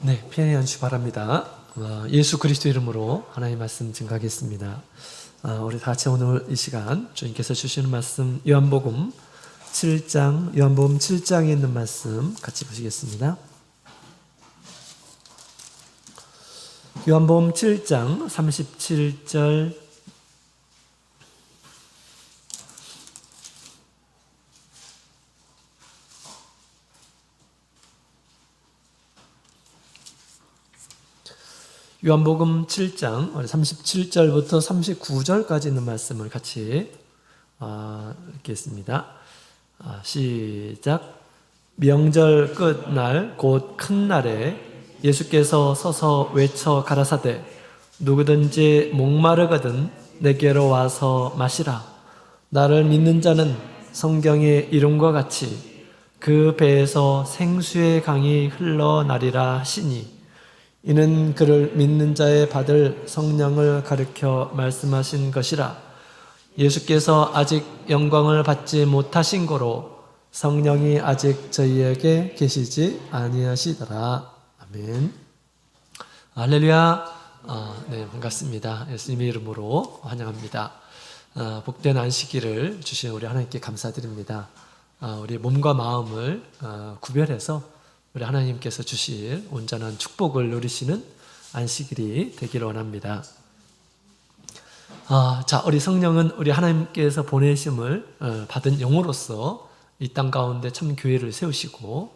네, 편히 앉으시 바랍니다. 예수 그리스도 이름으로 하나님의 말씀 증가하겠습니다. 우리 다 같이 오늘 이 시간 주님께서 주시는 말씀 요한복음 7장에 있는 말씀 같이 보시겠습니다. 요한복음 7장 37절 요한복음 7장 37절부터 39절까지 있는 말씀을 같이 읽겠습니다. 시작. 명절 끝날 곧 큰 날에 예수께서 서서 외쳐 가라사대 누구든지 목마르거든 내게로 와서 마시라. 나를 믿는 자는 성경의 이름과 같이 그 배에서 생수의 강이 흘러나리라 하시니 이는 그를 믿는 자의 받을 성령을 가르쳐 말씀하신 것이라. 예수께서 아직 영광을 받지 못하신 거로 성령이 아직 저희에게 계시지 아니하시더라. 아멘. 할렐루야. 네, 반갑습니다. 예수님의 이름으로 환영합니다. 복된 안식일을 주신 우리 하나님께 감사드립니다. 우리 몸과 마음을 구별해서 우리 하나님께서 주실 온전한 축복을 누리시는 안식일이 되기를 원합니다. 자, 우리 성령은 우리 하나님께서 보내심을 받은 영으로서 이 땅 가운데 참 교회를 세우시고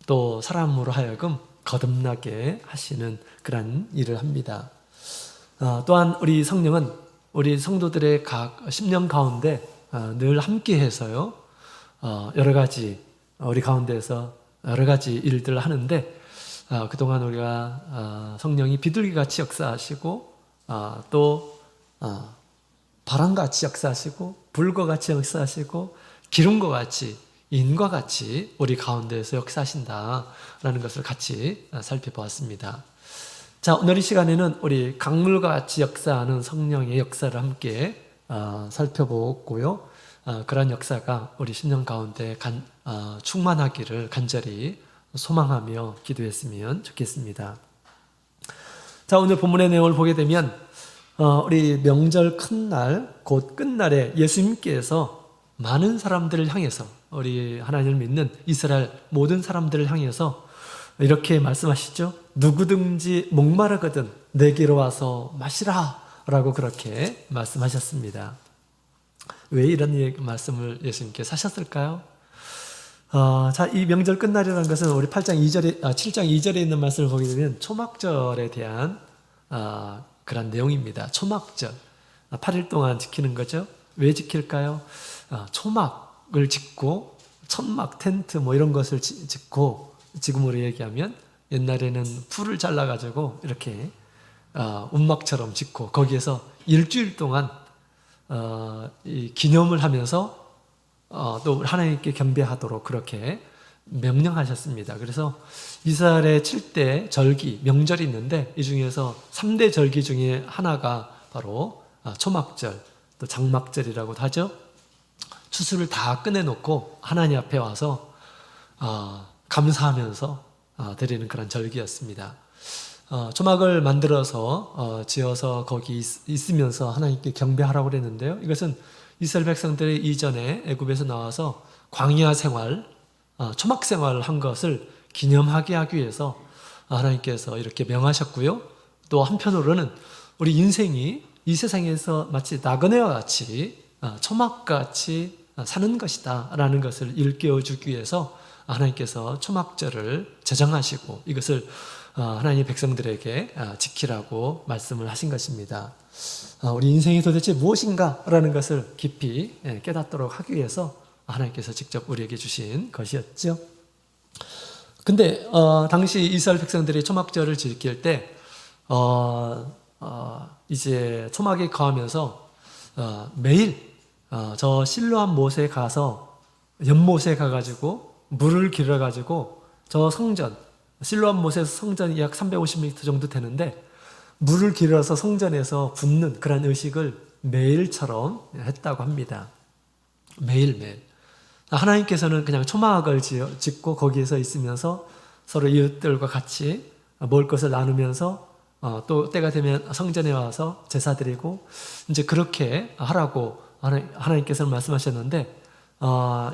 또 사람으로 하여금 거듭나게 하시는 그런 일을 합니다. 또한 우리 성령은 우리 성도들의 각 심령 가운데 늘 함께해서요, 여러 가지 우리 가운데에서 여러 가지 일들을 하는데 그동안 우리가 성령이 비둘기같이 역사하시고 또 바람같이 역사하시고 불과 같이 역사하시고 기름과 같이 인과 같이 우리 가운데에서 역사하신다라는 것을 같이 살펴보았습니다. 자, 오늘 이 시간에는 우리 강물과 같이 역사하는 성령의 역사를 함께 살펴보고요. 그러한 역사가 우리 심령 가운데 충만하기를 간절히 소망하며 기도했으면 좋겠습니다. 자, 오늘 본문의 내용을 보게 되면 우리 명절 큰 날, 곧 끝날에 예수님께서 많은 사람들을 향해서 우리 하나님을 믿는 이스라엘 모든 사람들을 향해서 이렇게 말씀하시죠. 누구든지 목마르거든 내게로 와서 마시라 라고 그렇게 말씀하셨습니다. 왜 이런 말씀을 예수님께서 하셨을까요? 자, 이 명절 끝날이라는 것은 우리 7장 2절에 있는 말씀을 보게 되면 초막절에 대한 그런 내용입니다. 초막절. 8일 동안 지키는 거죠. 왜 지킬까요? 초막을 짓고 천막, 텐트 뭐 이런 것을 짓고 지금으로 얘기하면 옛날에는 풀을 잘라가지고 이렇게 움막처럼 짓고 거기에서 일주일 동안 이 기념을 하면서 또 하나님께 경배하도록 그렇게 명령하셨습니다. 그래서 이스라엘의 7대 절기, 명절이 있는데 이 중에서 3대 절기 중에 하나가 바로 초막절, 또 장막절이라고도 하죠. 추수를 다 꺼내놓고 하나님 앞에 와서 감사하면서 드리는 그런 절기였습니다. 초막을 만들어서 지어서 거기 있으면서 하나님께 경배하라고 그랬는데요. 이것은 이스라엘 백성들이 이전에 애굽에서 나와서 광야 생활, 초막 생활을 한 것을 기념하게 하기 위해서 하나님께서 이렇게 명하셨고요. 또 한편으로는 우리 인생이 이 세상에서 마치 나그네와 같이 초막같이 사는 것이다 라는 것을 일깨워주기 위해서 하나님께서 초막절을 제정하시고 이것을 하나님의 백성들에게 지키라고 말씀을 하신 것입니다. 우리 인생이 도대체 무엇인가 라는 것을 깊이 깨닫도록 하기 위해서 하나님께서 직접 우리에게 주신 것이었죠. 근데 당시 이스라엘 백성들이 초막절을 지킬 때 이제 초막에 거하면서 매일 저 실로암 못에 가서 연못에 가가지고 물을 길어가지고 저 성전, 실로암 못에서 성전이 약 350m 정도 되는데 물을 길어서 성전에서 붓는 그런 의식을 매일처럼 했다고 합니다. 매일매일. 하나님께서는 그냥 초막을 짓고 거기에서 있으면서 서로 이웃들과 같이 먹을 것을 나누면서 또 때가 되면 성전에 와서 제사 드리고 이제 그렇게 하라고 하나님께서는 말씀하셨는데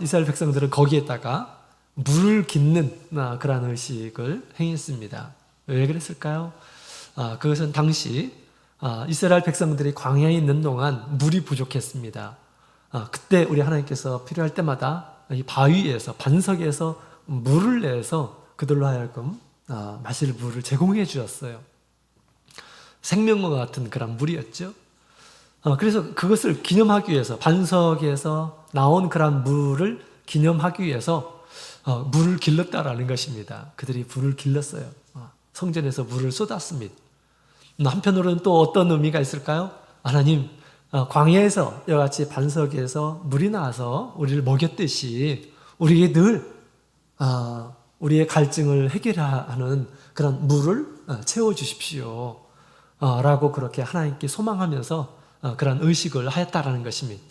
이스라엘 백성들은 거기에다가 물을 깃는 그러한 의식을 행했습니다. 왜 그랬을까요? 그것은 당시 이스라엘 백성들이 광야에 있는 동안 물이 부족했습니다. 그때 우리 하나님께서 필요할 때마다 이 바위에서 반석에서 물을 내서 그들로 하여금 마실 물을 제공해 주었어요. 생명과 같은 그런 물이었죠. 그래서 그것을 기념하기 위해서 반석에서 나온 그런 물을 기념하기 위해서 물을 길렀다라는 것입니다. 그들이 물을 길렀어요. 성전에서 물을 쏟았습니다. 한편으로는 또 어떤 의미가 있을까요? 하나님, 광야에서 이와 같이 반석에서 물이 나와서 우리를 먹였듯이 우리에게 늘 우리의 갈증을 해결하는 그런 물을 채워주십시오. 라고 그렇게 하나님께 소망하면서 그런 의식을 하였다라는 것입니다.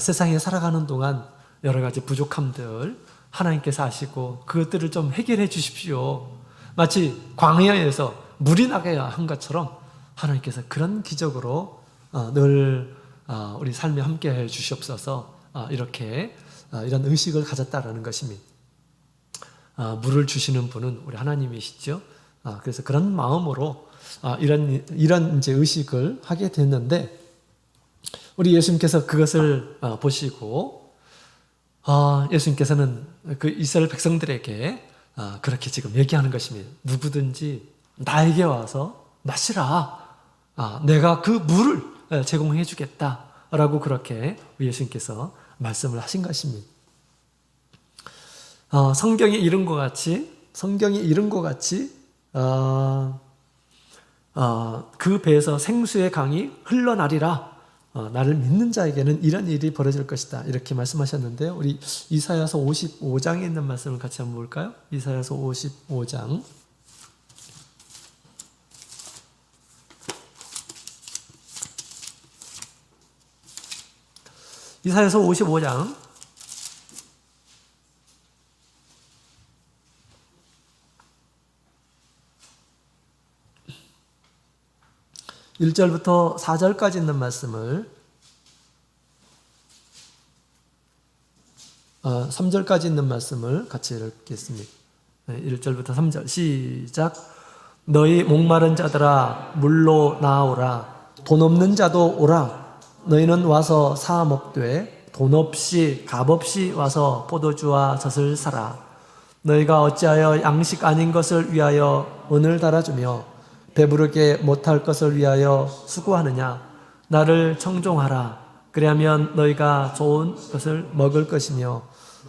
세상에 살아가는 동안 여러 가지 부족함들 하나님께서 아시고 그것들을 좀 해결해 주십시오. 마치 광야에서 물이 나게 한 것처럼 하나님께서 그런 기적으로 늘 우리 삶에 함께 해 주시옵소서. 이렇게 이런 의식을 가졌다라는 것입니다. 물을 주시는 분은 우리 하나님이시죠. 그래서 그런 마음으로 이런 이제 의식을 하게 됐는데 우리 예수님께서 그것을 보시고 예수님께서는 그 이스라엘 백성들에게 그렇게 지금 얘기하는 것입니다. 누구든지 나에게 와서 마시라. 내가 그 물을 제공해 주겠다라고 그렇게 예수님께서 말씀을 하신 것입니다. 성경이 이런 것 같이 그 배에서 생수의 강이 흘러나리라. 나를 믿는 자에게는 이런 일이 벌어질 것이다. 이렇게 말씀하셨는데요. 우리 이사야서 55장에 있는 말씀을 같이 한번 볼까요? 이사야서 55장. 이사야서 55장 1절부터 4절까지 있는 말씀을 3절까지 있는 말씀을 같이 읽겠습니다. 1절부터 3절 시작. 너희 목마른 자들아 물로 나아오라. 돈 없는 자도 오라. 너희는 와서 사 먹되 돈 없이 값 없이 와서 포도주와 젖을 사라. 너희가 어찌하여 양식 아닌 것을 위하여 은을 달아주며 배부르게 못할 것을 위하여 수고하느냐. 나를 청종하라. 그리하면 너희가 좋은 것을 먹을 것이며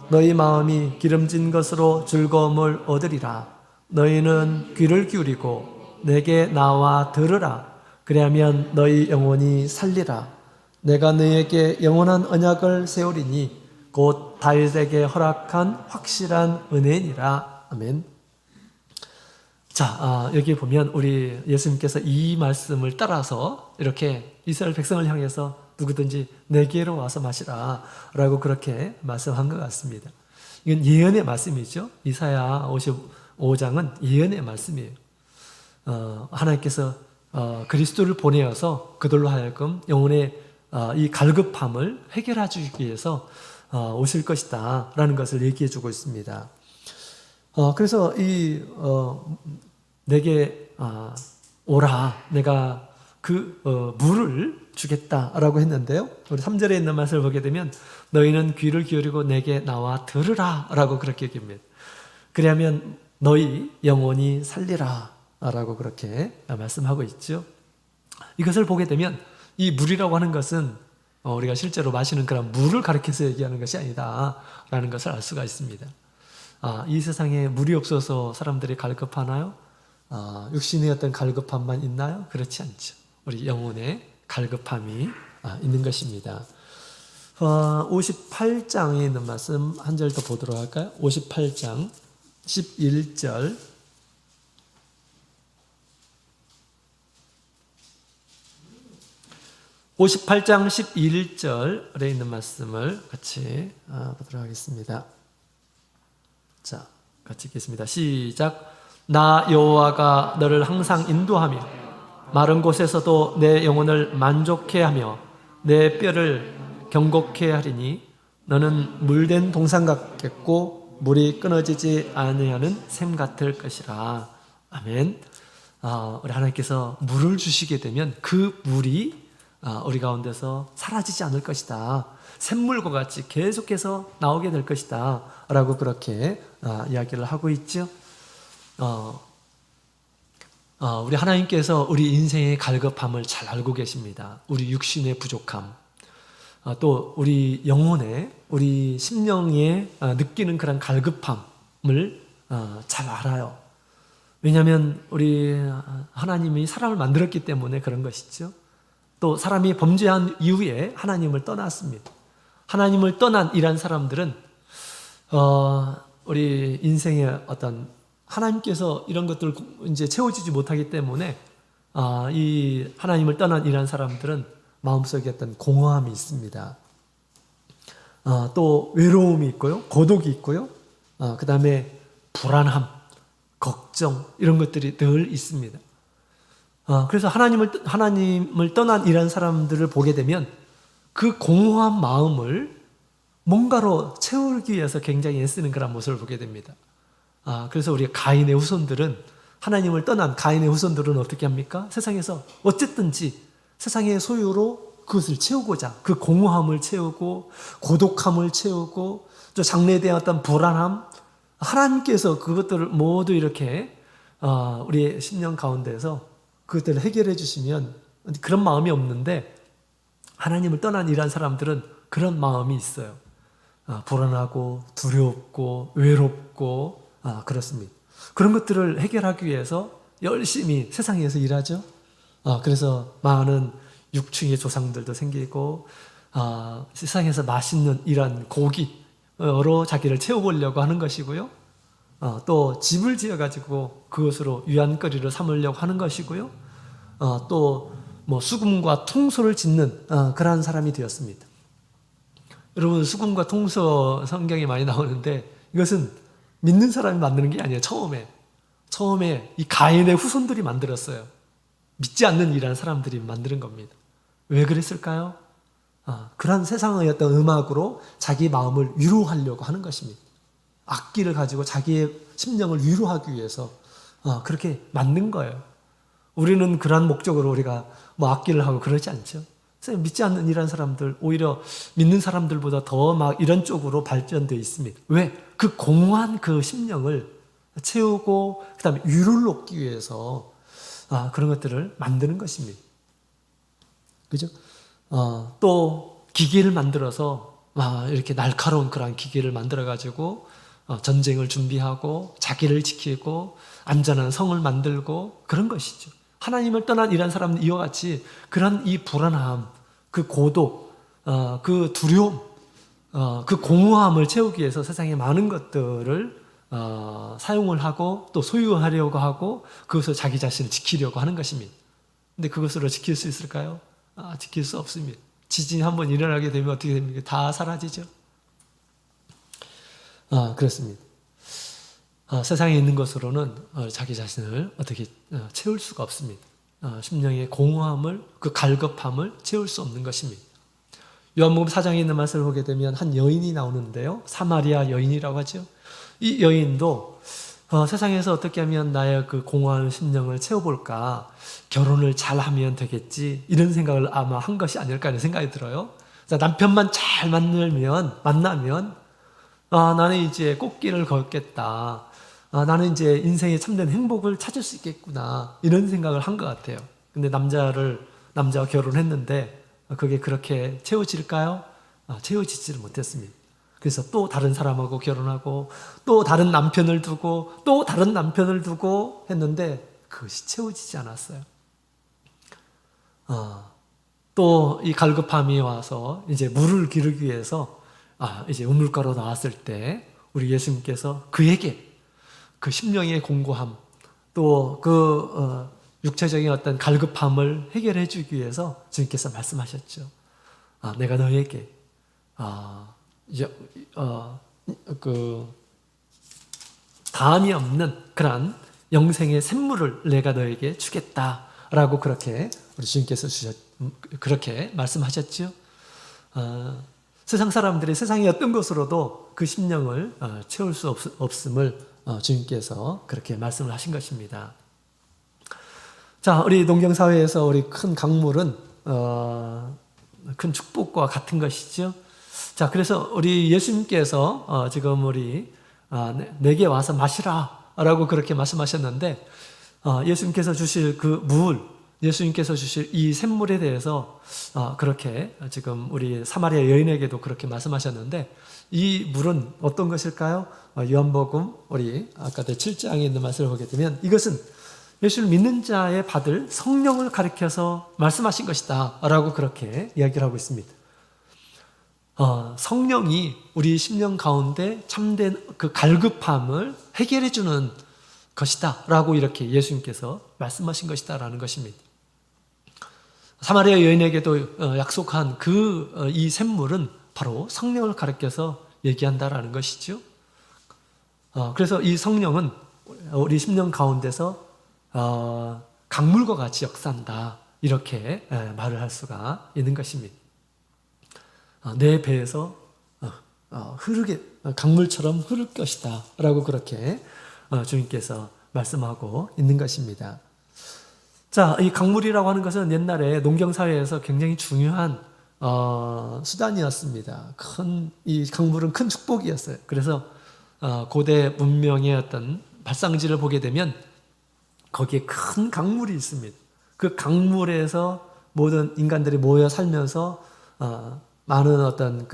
너희 마음이 기름진 것으로 즐거움을 얻으리라. 너희는 귀를 기울이고 내게 나와 들으라. 그리하면 너희 영혼이 살리라. 내가 너희에게 영원한 언약을 세우리니 곧 다윗에게 허락한 확실한 은혜니라. 아멘. 자, 여기 보면 우리 예수님께서 이 말씀을 따라서 이렇게 이스라엘 백성을 향해서 누구든지 내게로 와서 마시라 라고 그렇게 말씀한 것 같습니다. 이건 예언의 말씀이죠. 이사야 55장은 예언의 말씀이에요. 하나님께서 그리스도를 보내어서 그들로 하여금 영혼의 이 갈급함을 해결해 주기 위해서 오실 것이다 라는 것을 얘기해 주고 있습니다. 그래서 내게 오라. 내가 그 물을 주겠다라고 했는데요. 우리 3절에 있는 말씀을 보게 되면 너희는 귀를 기울이고 내게 나와 들으라 라고 그렇게 얘기합니다. 그러면 너희 영혼이 살리라 라고 그렇게 말씀하고 있죠. 이것을 보게 되면 이 물이라고 하는 것은 우리가 실제로 마시는 그런 물을 가리켜서 얘기하는 것이 아니다 라는 것을 알 수가 있습니다. 이 세상에 물이 없어서 사람들이 갈급하나요? 육신의 어떤 갈급함만 있나요? 그렇지 않죠. 우리 영혼의 갈급함이 있는 것입니다. 58장에 있는 말씀 한 절 더 보도록 할까요? 58장 11절 58장 11절에 있는 말씀을 같이 보도록 하겠습니다. 자, 같이 읽겠습니다. 시작. 나 여호와가 너를 항상 인도하며 마른 곳에서도 내 영혼을 만족해 하며 내 뼈를 경곡해 하리니 너는 물된 동산 같겠고 물이 끊어지지 아니하는 샘 같을 것이라. 아멘. 우리 하나님께서 물을 주시게 되면 그 물이 우리 가운데서 사라지지 않을 것이다. 샘물과 같이 계속해서 나오게 될 것이다 라고 그렇게 이야기를 하고 있죠. 우리 하나님께서 우리 인생의 갈급함을 잘 알고 계십니다. 우리 육신의 부족함, 또 우리 영혼의, 우리 심령에 느끼는 그런 갈급함을 잘 알아요. 왜냐하면 우리 하나님이 사람을 만들었기 때문에 그런 것이죠. 또 사람이 범죄한 이후에 하나님을 떠났습니다. 하나님을 떠난 이런 사람들은 우리 인생의 어떤 하나님께서 이런 것들을 이제 채워주지 못하기 때문에 이 하나님을 떠난 이런 사람들은 마음속에 어떤 공허함이 있습니다. 또 외로움이 있고요, 고독이 있고요, 그 다음에 불안함, 걱정 이런 것들이 늘 있습니다. 그래서 하나님을 떠난 이런 사람들을 보게 되면 그 공허한 마음을 뭔가로 채우기 위해서 굉장히 애쓰는 그런 모습을 보게 됩니다. 그래서 우리 가인의 후손들은, 하나님을 떠난 가인의 후손들은 어떻게 합니까? 세상에서 어쨌든지 세상의 소유로 그것을 채우고자, 그 공허함을 채우고 고독함을 채우고 또 장래에 대한 어떤 불안함, 하나님께서 그것들을 모두 이렇게 우리의 심령 가운데서 그것들을 해결해 주시면 그런 마음이 없는데, 하나님을 떠난 이런 사람들은 그런 마음이 있어요. 불안하고 두렵고 외롭고 그렇습니다. 그런 것들을 해결하기 위해서 열심히 세상에서 일하죠. 그래서 많은 육충의 조상들도 생기고 세상에서 맛있는 이런 고기로 자기를 채워보려고 하는 것이고요. 또 집을 지어가지고 그것으로 유한거리를 삼으려고 하는 것이고요. 또 뭐 수금과 통소를 짓는 그러한 사람이 되었습니다. 여러분, 수금과 통소 성경에 많이 나오는데 이것은 믿는 사람이 만드는 게 아니에요. 처음에 이 가인의 후손들이 만들었어요. 믿지 않는 이라는 사람들이 만드는 겁니다. 왜 그랬을까요? 그런 세상의 어떤 음악으로 자기 마음을 위로하려고 하는 것입니다. 악기를 가지고 자기의 심령을 위로하기 위해서 그렇게 만든 거예요. 우리는 그러한 목적으로 우리가 뭐 악기를 하고 그러지 않죠. 믿지 않는 이런 사람들, 오히려 믿는 사람들보다 더 막 이런 쪽으로 발전되어 있습니다. 왜? 그 공허한 그 심령을 채우고 그 다음에 위로를 얻기 위해서 그런 것들을 만드는 것입니다. 그죠? 또 기계를 만들어서 이렇게 날카로운 그런 기계를 만들어가지고 전쟁을 준비하고 자기를 지키고 안전한 성을 만들고 그런 것이죠. 하나님을 떠난 이런 사람들 이와 같이 그런 이 불안함, 그 고독, 그 두려움, 그 공허함을 채우기 위해서 세상에 많은 것들을 사용을 하고 또 소유하려고 하고 그것을 자기 자신을 지키려고 하는 것입니다. 근데 그것으로 지킬 수 있을까요? 지킬 수 없습니다. 지진이 한번 일어나게 되면 어떻게 됩니까? 다 사라지죠. 그렇습니다. 세상에 있는 것으로는 자기 자신을 어떻게 채울 수가 없습니다. 심령의 공허함을, 그 갈급함을 채울 수 없는 것입니다. 요한복음 4장에 있는 말씀을 보게 되면 한 여인이 나오는데요. 사마리아 여인이라고 하죠. 이 여인도 세상에서 어떻게 하면 나의 그 공허한 심령을 채워볼까, 결혼을 잘하면 되겠지, 이런 생각을 아마 한 것이 아닐까 하는 생각이 들어요. 남편만 잘 만나면 나는 이제 꽃길을 걷겠다. 나는 이제 인생의 참된 행복을 찾을 수 있겠구나. 이런 생각을 한 것 같아요. 근데 남자와 결혼했는데 그게 그렇게 채워질까요? 채워지지를 못했습니다. 그래서 또 다른 사람하고 결혼하고 또 다른 남편을 두고 또 다른 남편을 두고 했는데 그것이 채워지지 않았어요. 또 이 갈급함이 와서 이제 물을 기르기 위해서 이제 우물가로 나왔을 때 우리 예수님께서 그에게 그 심령의 공고함, 또 그 육체적인 어떤 갈급함을 해결해 주기 위해서 주님께서 말씀하셨죠. 내가 너에게 그 다함이 없는 그런 영생의 샘물을 내가 너에게 주겠다라고 그렇게 우리 주님께서 그렇게 말씀하셨죠. 세상 사람들이 세상의 어떤 것으로도 그 심령을 채울 수 없음을 주님께서 그렇게 말씀을 하신 것입니다. 자, 우리 농경사회에서 우리 큰 강물은 큰 축복과 같은 것이죠. 자, 그래서 우리 예수님께서 지금 우리 내게 와서 마시라 라고 그렇게 말씀하셨는데, 예수님께서 주실 그 물, 예수님께서 주실 이 샘물에 대해서 그렇게 지금 우리 사마리아 여인에게도 그렇게 말씀하셨는데, 이 물은 어떤 것일까요? 요한복음 우리 아까 7장에 있는 말씀을 보게 되면 이것은 예수를 믿는 자에 받을 성령을 가리켜서 말씀하신 것이다 라고 그렇게 이야기를 하고 있습니다. 성령이 우리 심령 가운데 참된 그 갈급함을 해결해 주는 것이다 라고 이렇게 예수님께서 말씀하신 것이다 라는 것입니다. 사마리아 여인에게도 약속한 이 샘물은 바로 성령을 가리켜서 얘기한다라는 것이죠. 그래서 이 성령은 우리 심령 가운데서 강물과 같이 역사한다 이렇게 말을 할 수가 있는 것입니다. 내 배에서 강물처럼 흐를 것이다 라고 그렇게 주님께서 말씀하고 있는 것입니다. 자, 이 강물이라고 하는 것은 옛날에 농경사회에서 굉장히 중요한 수단이었습니다. 이 강물은 큰 축복이었어요. 그래서 고대 문명의 어떤 발상지를 보게 되면 거기에 큰 강물이 있습니다. 그 강물에서 모든 인간들이 모여 살면서 많은 어떤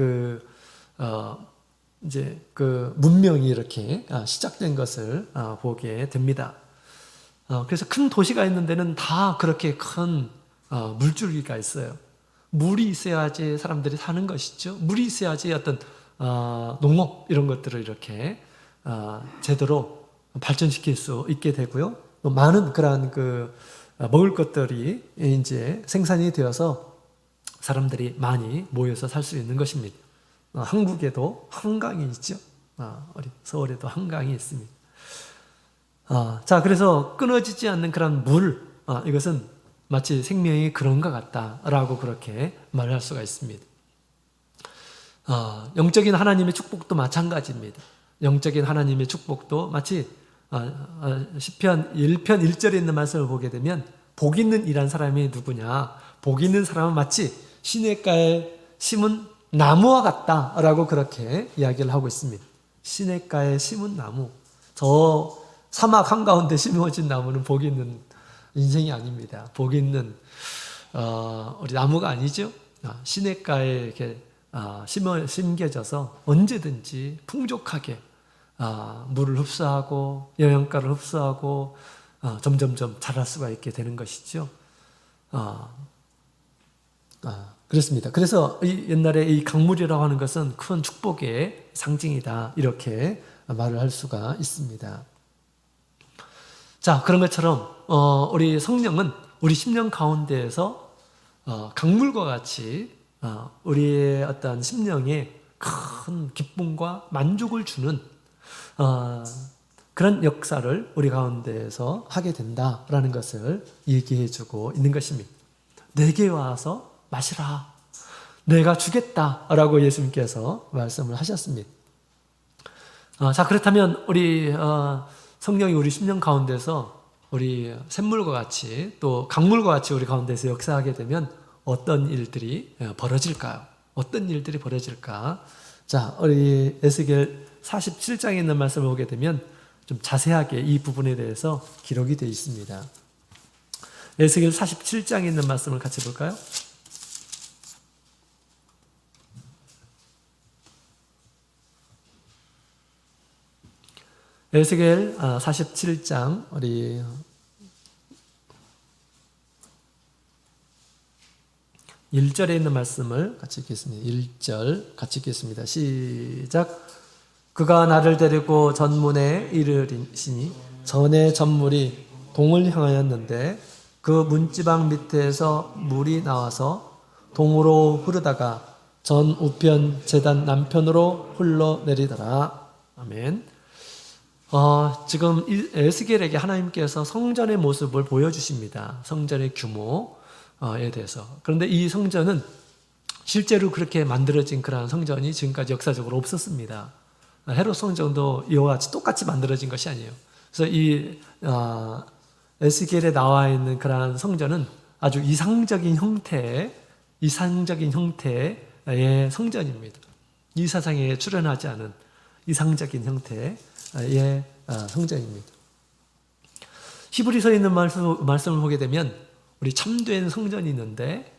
이제 그 문명이 이렇게 시작된 것을 보게 됩니다. 그래서 큰 도시가 있는 데는 다 그렇게 큰 물줄기가 있어요. 물이 있어야지 사람들이 사는 것이죠. 물이 있어야지 어떤 농업 이런 것들을 이렇게 제대로 발전시킬 수 있게 되고요. 또 많은 그러한 먹을 것들이 이제 생산이 되어서 사람들이 많이 모여서 살 수 있는 것입니다. 한국에도 한강이 있죠. 우리 서울에도 한강이 있습니다. 자, 그래서 끊어지지 않는 그런 물, 이것은 마치 생명이 그런 것 같다라고 그렇게 말할 수가 있습니다. 영적인 하나님의 축복도 마찬가지입니다. 영적인 하나님의 축복도 마치 시편 1편 1절에 있는 말씀을 보게 되면 복 있는 이란 사람이 누구냐? 복 있는 사람은 마치 시냇가에 심은 나무와 같다라고 그렇게 이야기를 하고 있습니다. 시냇가에 심은 나무. 저 사막 한가운데 심어진 나무는 복 있는 인생이 아닙니다. 복 있는 우리 나무가 아니죠. 시냇가에 이렇게 심겨져서 언제든지 풍족하게 물을 흡수하고 영양가를 흡수하고 점점점 자랄 수가 있게 되는 것이죠. 그렇습니다. 그래서 옛날에 이 강물이라고 하는 것은 큰 축복의 상징이다 이렇게 말을 할 수가 있습니다. 자, 그런 것처럼 우리 성령은 우리 심령 가운데에서 강물과 같이 우리의 어떤 심령에 큰 기쁨과 만족을 주는 그런 역사를 우리 가운데에서 하게 된다라는 것을 얘기해 주고 있는 것입니다. 내게 와서 마시라. 내가 주겠다라고 예수님께서 말씀을 하셨습니다. 자, 그렇다면 우리 성령이 우리 심령 가운데서 우리 샘물과 같이 또 강물과 같이 우리 가운데서 역사하게 되면 어떤 일들이 벌어질까요? 어떤 일들이 벌어질까? 자, 우리 에스겔 47장에 있는 말씀을 보게 되면 좀 자세하게 이 부분에 대해서 기록이 되어 있습니다. 에스겔 47장에 있는 말씀을 같이 볼까요? 에스겔 47장 우리 1절에 있는 말씀을 같이 읽겠습니다. 1절 같이 읽겠습니다. 시작. 그가 나를 데리고 전문에 이르시니 전에 전물이 동을 향하였는데 그 문지방 밑에서 물이 나와서 동으로 흐르다가 전 우편 제단 남편으로 흘러내리더라. 아멘. 지금 에스겔에게 하나님께서 성전의 모습을 보여주십니다. 성전의 규모에 대해서. 그런데 이 성전은 실제로 그렇게 만들어진 그러한 성전이 지금까지 역사적으로 없었습니다. 헤롯 성전도 이와 같이 똑같이 만들어진 것이 아니에요. 그래서 이 에스겔에 나와 있는 그러한 성전은 아주 이상적인 형태의 성전입니다. 이 세상에 출현하지 않은 이상적인 형태의 성전입니다. 히브리서에 있는 말씀을 보게 되면 우리 참된 성전이 있는데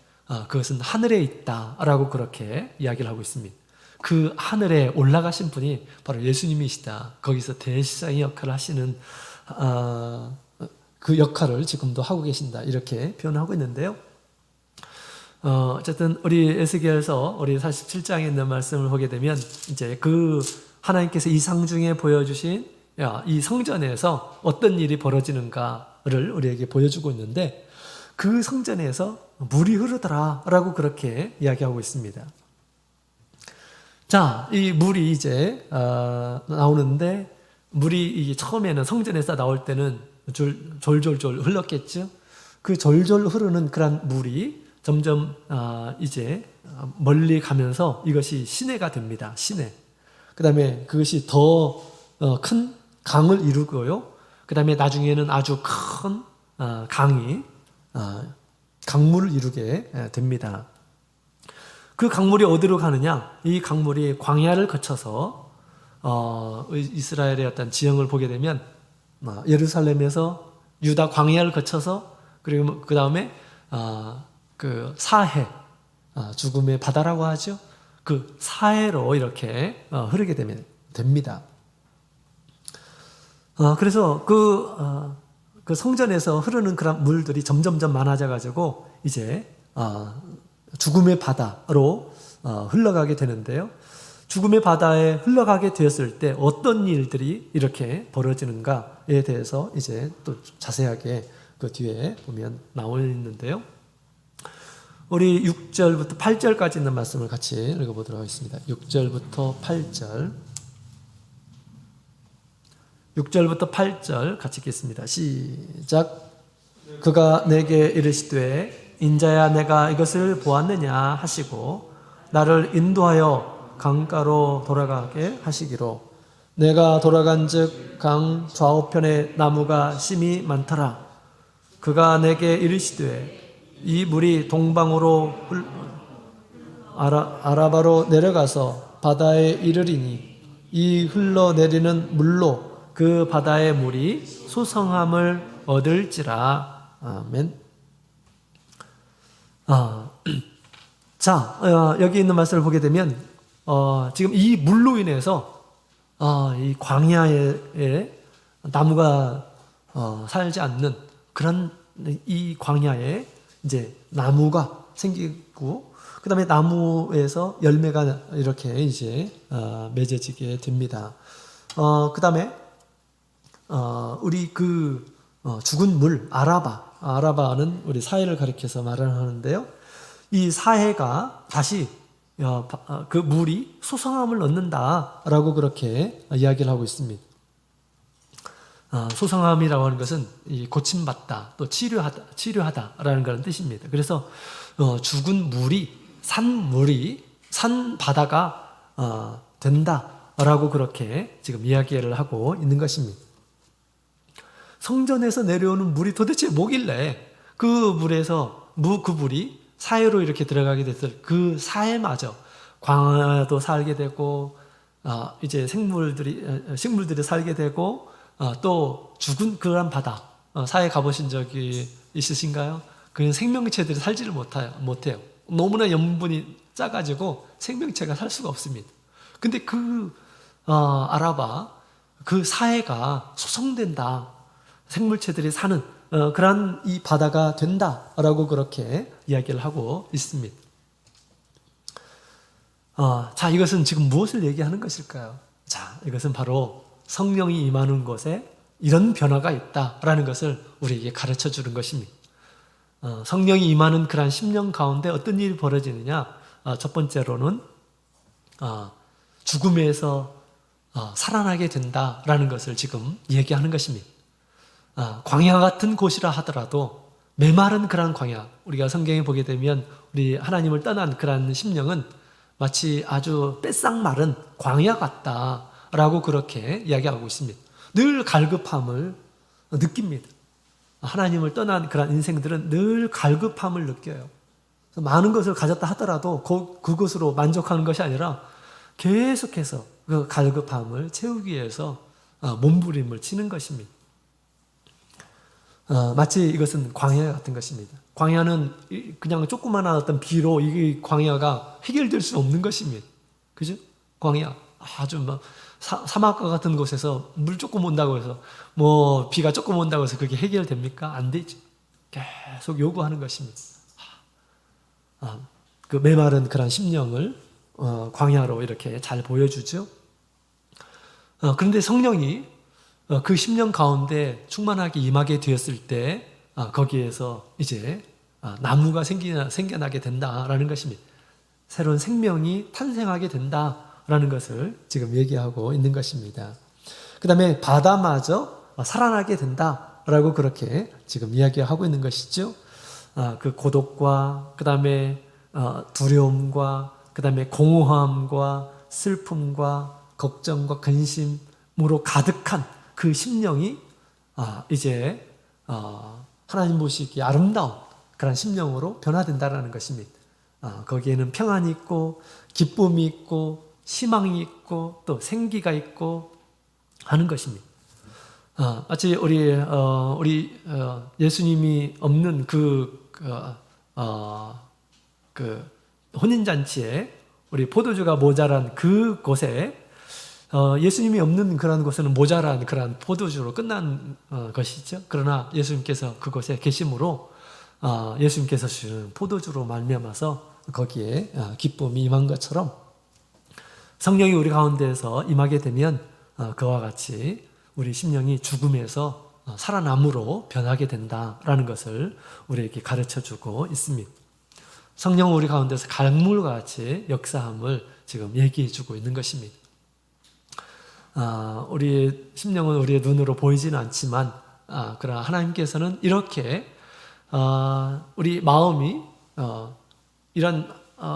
그것은 하늘에 있다라고 그렇게 이야기를 하고 있습니다. 그 하늘에 올라가신 분이 바로 예수님이시다. 거기서 대제사장의 역할을 하시는 그 역할을 지금도 하고 계신다. 이렇게 표현하고 있는데요. 어쨌든 우리 에스겔서 우리 47장에 있는 말씀을 보게 되면 이제 그 하나님께서 이상 중에 보여주신 이 성전에서 어떤 일이 벌어지는가를 우리에게 보여주고 있는데 그 성전에서 물이 흐르더라라고 그렇게 이야기하고 있습니다. 자, 이 물이 이제 나오는데 물이 이게 처음에는 성전에서 나올 때는 졸졸졸 흘렀겠죠. 그 졸졸 흐르는 그런 물이 점점 이제 멀리 가면서 이것이 시내가 됩니다. 시내. 그 다음에 그것이 더 큰 강을 이루고요. 그 다음에 나중에는 아주 큰 강물을 이루게 됩니다. 그 강물이 어디로 가느냐? 이 강물이 광야를 거쳐서 이스라엘의 어떤 지형을 보게 되면 예루살렘에서 유다 광야를 거쳐서 그리고 그 다음에 그 사해, 죽음의 바다라고 하죠. 그 사해로 이렇게 흐르게 됩니다. 그래서 그 성전에서 흐르는 그런 물들이 점점점 많아져 가지고 이제 죽음의 바다로 흘러가게 되는데요. 죽음의 바다에 흘러가게 되었을 때 어떤 일들이 이렇게 벌어지는가에 대해서 이제 또 자세하게 그 뒤에 보면 나와 있는데요. 우리 6절부터 8절까지 있는 말씀을 같이 읽어보도록 하겠습니다. 6절부터 8절. 6절부터 8절 같이 읽겠습니다. 시작. 그가 내게 이르시되 인자야 내가 이것을 보았느냐 하시고 나를 인도하여 강가로 돌아가게 하시기로 내가 돌아간즉 강 좌우편에 나무가 심이 많더라. 그가 내게 이르시되 이 물이 동방으로 아라바로 내려가서 바다에 이르리니 이 흘러내리는 물로 그 바다의 물이 소성함을 얻을지라. 아멘. 자, 여기 있는 말씀을 보게 되면 지금 이 물로 인해서 이 광야에 나무가 살지 않는 그런 이 광야에 이제 나무가 생기고 그 다음에 나무에서 열매가 이렇게 이제 맺어지게 됩니다. 그 다음에 우리 그 죽은 물 아라바는 우리 사해를 가리켜서 말을 하는데요. 이 사해가 다시 그 물이 소성함을 얻는다라고 그렇게 이야기를 하고 있습니다. 소성함이라고 하는 것은 고침받다, 또 치료하다라는 그런 뜻입니다. 그래서 죽은 물이 산 바다가 된다라고 그렇게 지금 이야기를 하고 있는 것입니다. 성전에서 내려오는 물이 도대체 뭐길래 그 물이 사해로 이렇게 들어가게 됐을 그 사해마저 광야도 살게 되고 이제 식물들이 살게 되고 또 죽은 그런 바다 사해 가보신 적이 있으신가요? 그냥 생명체들이 살지를 못해요. 너무나 염분이 짜가지고 생명체가 살 수가 없습니다. 근데 그 아라바 그 사해가 소성된다. 생물체들이 사는 그런 이 바다가 된다라고 그렇게 이야기를 하고 있습니다. 자, 이것은 지금 무엇을 얘기하는 것일까요? 자, 이것은 바로 성령이 임하는 곳에 이런 변화가 있다라는 것을 우리에게 가르쳐 주는 것입니다. 성령이 임하는 그런 10년 가운데 어떤 일이 벌어지느냐? 첫 번째로는 죽음에서 살아나게 된다라는 것을 지금 얘기하는 것입니다. 광야 같은 곳이라 하더라도 메마른 그런 광야, 우리가 성경에 보게 되면 우리 하나님을 떠난 그런 심령은 마치 아주 뺏싹 마른 광야 같다라고 그렇게 이야기하고 있습니다. 늘 갈급함을 느낍니다. 하나님을 떠난 그런 인생들은 늘 갈급함을 느껴요. 많은 것을 가졌다 하더라도 그것으로 만족하는 것이 아니라 계속해서 그 갈급함을 채우기 위해서 몸부림을 치는 것입니다. 마치 이것은 광야 같은 것입니다. 광야는 그냥 조그마한 어떤 비로 이 광야가 해결될 수 없는 것입니다. 그죠? 광야. 아주 막 사막과 같은 곳에서 물 조금 온다고 해서 비가 조금 온다고 해서 그게 해결됩니까? 안 되죠. 계속 요구하는 것입니다. 그 메마른 그런 심령을 광야로 이렇게 잘 보여주죠. 그런데 성령이 그 심령 가운데 충만하게 임하게 되었을 때 거기에서 이제 나무가 생겨나게 된다라는 것입니다. 새로운 생명이 탄생하게 된다라는 것을 지금 얘기하고 있는 것입니다. 그 다음에 바다마저 살아나게 된다라고 그렇게 지금 이야기하고 있는 것이죠. 그 고독과 그 다음에 두려움과 그 다음에 공허함과 슬픔과 걱정과 근심으로 가득한 그 심령이 이제 하나님 보시기에 아름다운 그런 심령으로 변화된다라는 것입니다. 거기에는 평안이 있고 기쁨이 있고 희망이 있고 또 생기가 있고 하는 것입니다. 마치 우리 예수님이 없는 그 혼인잔치에 우리 포도주가 모자란 그 곳에 예수님이 없는 그런 곳에는 모자란 그런 포도주로 끝난 것이죠. 그러나 예수님께서 그곳에 계심으로 예수님께서 주는 포도주로 말미암아서 거기에 기쁨이 임한 것처럼 성령이 우리 가운데에서 임하게 되면 그와 같이 우리 심령이 죽음에서 살아남으로 변하게 된다라는 것을 우리에게 가르쳐주고 있습니다. 성령은 우리 가운데서 강물과 같이 역사함을 지금 얘기해주고 있는 것입니다. 우리의 심령은 우리의 눈으로 보이지는 않지만 그러나 하나님께서는 이렇게 우리 마음이 이런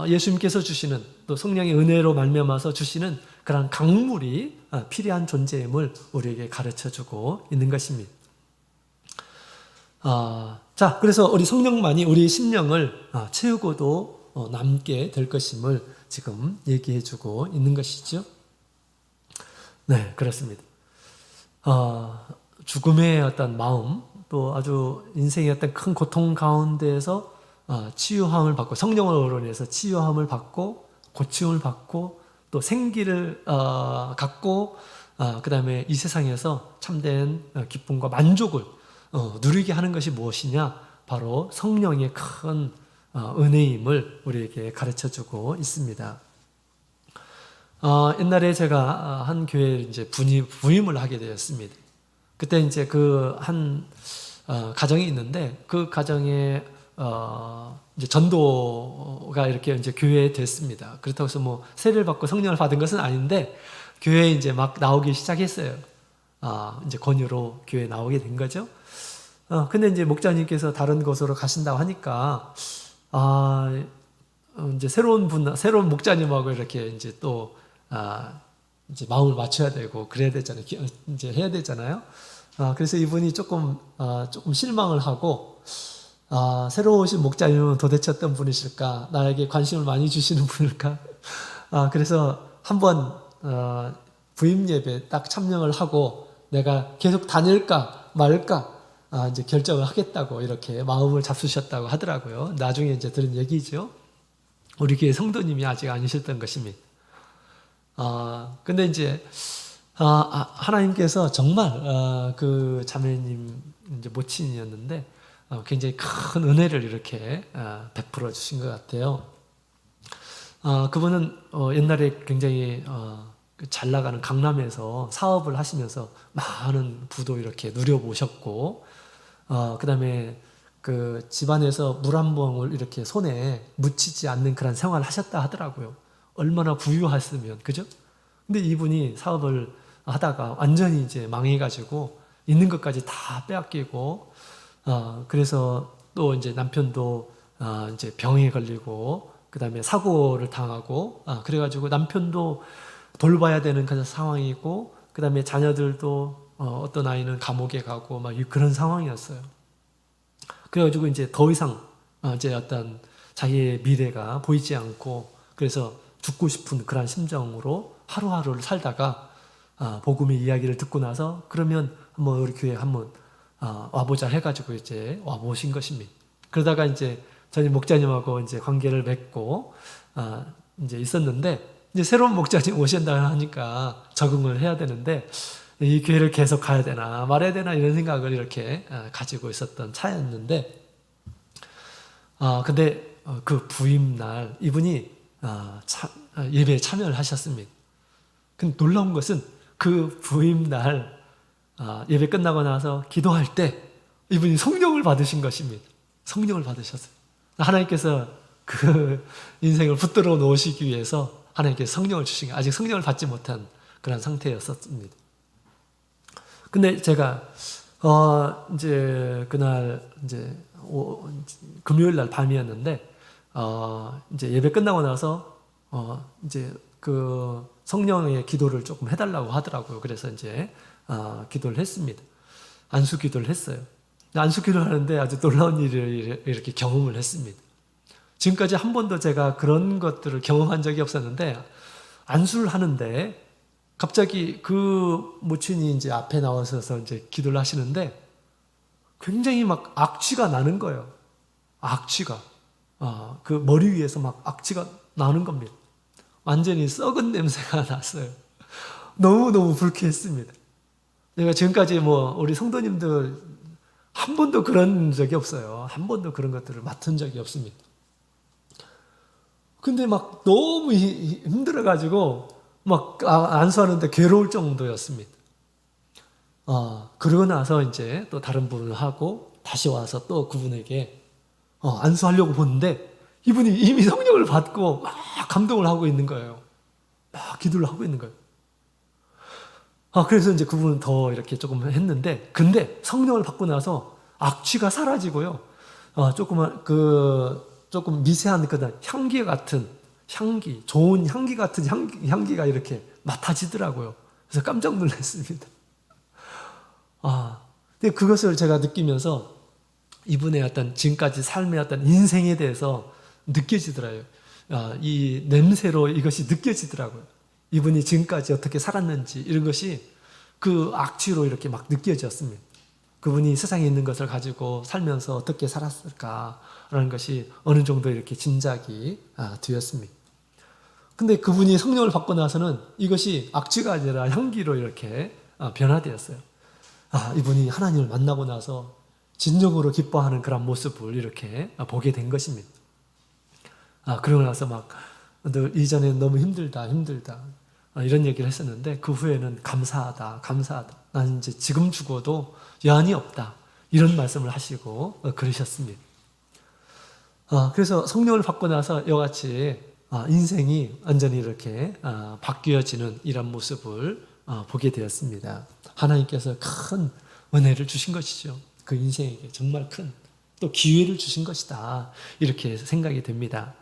예수님께서 주시는 또 성령의 은혜로 말미암아서 주시는 그런 강물이 필요한 존재임을 우리에게 가르쳐주고 있는 것입니다. 자, 그래서 우리 성령만이 우리 심령을 채우고도 남게 될 것임을 지금 얘기해주고 있는 것이죠. 네, 그렇습니다. 죽음의 어떤 마음, 또 아주 인생의 어떤 큰 고통 가운데에서 치유함을 받고 성령으로 인해서 치유함을 받고 고침을 받고 또 생기를 갖고 그 다음에 이 세상에서 참된 기쁨과 만족을 누리게 하는 것이 무엇이냐? 바로 성령의 큰 은혜임을 우리에게 가르쳐주고 있습니다. 옛날에 제가 한 교회에 이제 부임을 하게 되었습니다. 그때 이제 그 한 가정이 있는데 그 가정에 이제 전도가 이렇게 이제 교회에 됐습니다. 그렇다고 해서 뭐 세례를 받고 성령을 받은 것은 아닌데 교회에 이제 막 나오기 시작했어요. 이제 권유로 교회에 나오게 된 거죠. 근데 이제 목자님께서 다른 곳으로 가신다고 하니까 이제 새로운 목자님하고 이렇게 이제 또 이제 마음을 맞춰야 되고 그래야 되잖아요. 이제 해야 되잖아요. 그래서 이분이 조금 실망을 하고 새로 오신 목자님은 도대체 어떤 분이실까? 나에게 관심을 많이 주시는 분일까? 그래서 한번 부임 예배 딱 참여를 하고 내가 계속 다닐까 말까 이제 결정을 하겠다고 이렇게 마음을 잡수셨다고 하더라고요. 나중에 이제 들은 얘기죠. 우리 교회 성도님이 아직 아니셨던 것입니다. 근데 이제 하나님께서 정말 그 자매님 이제 모친이었는데 굉장히 큰 은혜를 이렇게 베풀어 주신 것 같아요. 그분은 옛날에 굉장히 잘 나가는 강남에서 사업을 하시면서 많은 부도 이렇게 누려보셨고, 그 다음에 그 집안에서 물 한 봉을 이렇게 손에 묻히지 않는 그런 생활을 하셨다 하더라고요. 얼마나 부유했으면, 그죠? 근데 이분이 사업을 하다가 완전히 이제 망해가지고 있는 것까지 다 빼앗기고, 그래서 또 이제 남편도 이제 병에 걸리고, 그 다음에 사고를 당하고, 그래가지고 남편도 돌봐야 되는 그런 상황이고, 그 다음에 자녀들도 어떤 아이는 감옥에 가고 막 그런 상황이었어요. 그래가지고 이제 더 이상 이제 어떤 자기의 미래가 보이지 않고, 그래서 죽고 싶은 그런 심정으로 하루하루를 살다가 복음의 이야기를 듣고 나서 그러면 한번 우리 교회 한번 와보자 해가지고 이제 와보신 것입니다. 그러다가 이제 저희 목자님하고 이제 관계를 맺고 이제 있었는데, 이제 새로운 목자님 오신다 하니까 적응을 해야 되는데 이 교회를 계속 가야 되나 말아야 되나 이런 생각을 이렇게 가지고 있었던 차였는데, 근데 그 부임날 이분이 예배에 참여를 하셨습니다. 근데 놀라운 것은 그 부임날 예배 끝나고 나서 기도할 때 이분이 성령을 받으신 것입니다. 성령을 받으셨어요. 하나님께서 그 인생을 붙들어 놓으시기 위해서 하나님께서 성령을 주신 게, 아직 성령을 받지 못한 그런 상태였었습니다. 근데 제가 이제 그날 이제 금요일 날 밤이었는데 이제 예배 끝나고 나서 이제 그 성령의 기도를 조금 해달라고 하더라고요. 그래서 이제 기도를 했습니다. 안수 기도를 했어요. 안수 기도를 하는데 아주 놀라운 일을 이렇게 경험을 했습니다. 지금까지 한 번도 제가 그런 것들을 경험한 적이 없었는데, 안수를 하는데 갑자기 그 모친이 이제 앞에 나와서 이제 기도를 하시는데 굉장히 막 악취가 나는 거예요. 악취가. 그 머리 위에서 막 악취가 나는 겁니다. 완전히 썩은 냄새가 났어요. 너무너무 불쾌했습니다. 제가 지금까지 우리 성도님들 한 번도 그런 적이 없어요. 한 번도 그런 것들을 맡은 적이 없습니다. 근데 막 너무 힘들어가지고 막 안수하는데 괴로울 정도였습니다. 그러고 나서 이제 또 다른 분을 하고 다시 와서 또 그분에게 안수하려고 보는데 이분이 이미 성령을 받고 막 감동을 하고 있는 거예요. 막 기도를 하고 있는 거예요. 그래서 이제 그분은 더 이렇게 조금 했는데, 근데 성령을 받고 나서 악취가 사라지고요. 조금 미세한 그런 향기 같은 향기, 좋은 향기 같은 향기가 이렇게 맡아지더라고요. 그래서 깜짝 놀랐습니다. 근데 그것을 제가 느끼면서 이분의 어떤 지금까지 삶의 어떤 인생에 대해서 느껴지더라고요. 이 냄새로 이것이 느껴지더라고요. 이분이 지금까지 어떻게 살았는지 이런 것이 그 악취로 이렇게 막 느껴졌습니다. 그분이 세상에 있는 것을 가지고 살면서 어떻게 살았을까라는 것이 어느 정도 이렇게 짐작이 되었습니다. 근데 그분이 성령을 받고 나서는 이것이 악취가 아니라 향기로 이렇게 변화되었어요. 이분이 하나님을 만나고 나서 진정으로 기뻐하는 그런 모습을 이렇게 보게 된 것입니다. 그러고 나서 막 이전에는 너무 힘들다 이런 얘기를 했었는데 그 후에는 감사하다. 나는 이제 지금 죽어도 여한이 없다. 이런 말씀을 하시고 그러셨습니다. 그래서 성령을 받고 나서 이같이 인생이 완전히 이렇게 바뀌어지는 이런 모습을 보게 되었습니다. 하나님께서 큰 은혜를 주신 것이죠. 그 인생에게 정말 큰 또 기회를 주신 것이다. 이렇게 생각이 됩니다.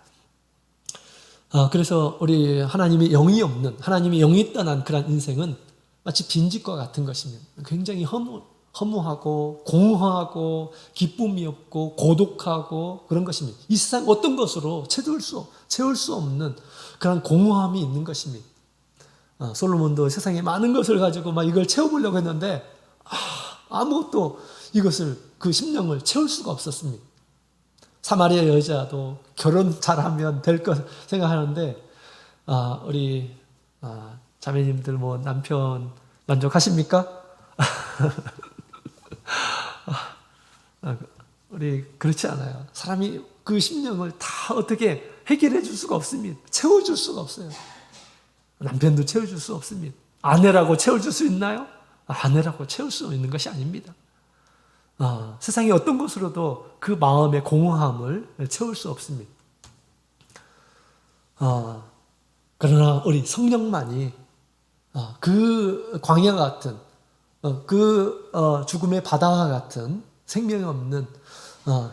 그래서 우리 하나님이 영이 떠난 그런 인생은 마치 빈집과 같은 것입니다. 굉장히 허무하고 공허하고 기쁨이 없고 고독하고 그런 것입니다. 이 세상 어떤 것으로 채울 수 없는 그런 공허함이 있는 것입니다. 솔로몬도 세상에 많은 것을 가지고 막 이걸 채워보려고 했는데 아무것도 이것을 그 심령을 채울 수가 없었습니다. 사마리아 여자도 결혼 잘하면 될 것 생각하는데 우리 자매님들 남편 만족하십니까? 우리 그렇지 않아요. 사람이 그 심령을 다 어떻게 해결해 줄 수가 없습니다. 채워줄 수가 없어요. 남편도 채워줄 수 없습니다. 아내라고 채워줄 수 있나요? 아내라고 채울 수 있는 것이 아닙니다. 세상의 어떤 것으로도 그 마음의 공허함을 채울 수 없습니다. 그러나 우리 성령만이 그 광야 같은 죽음의 바다와 같은 생명이 없는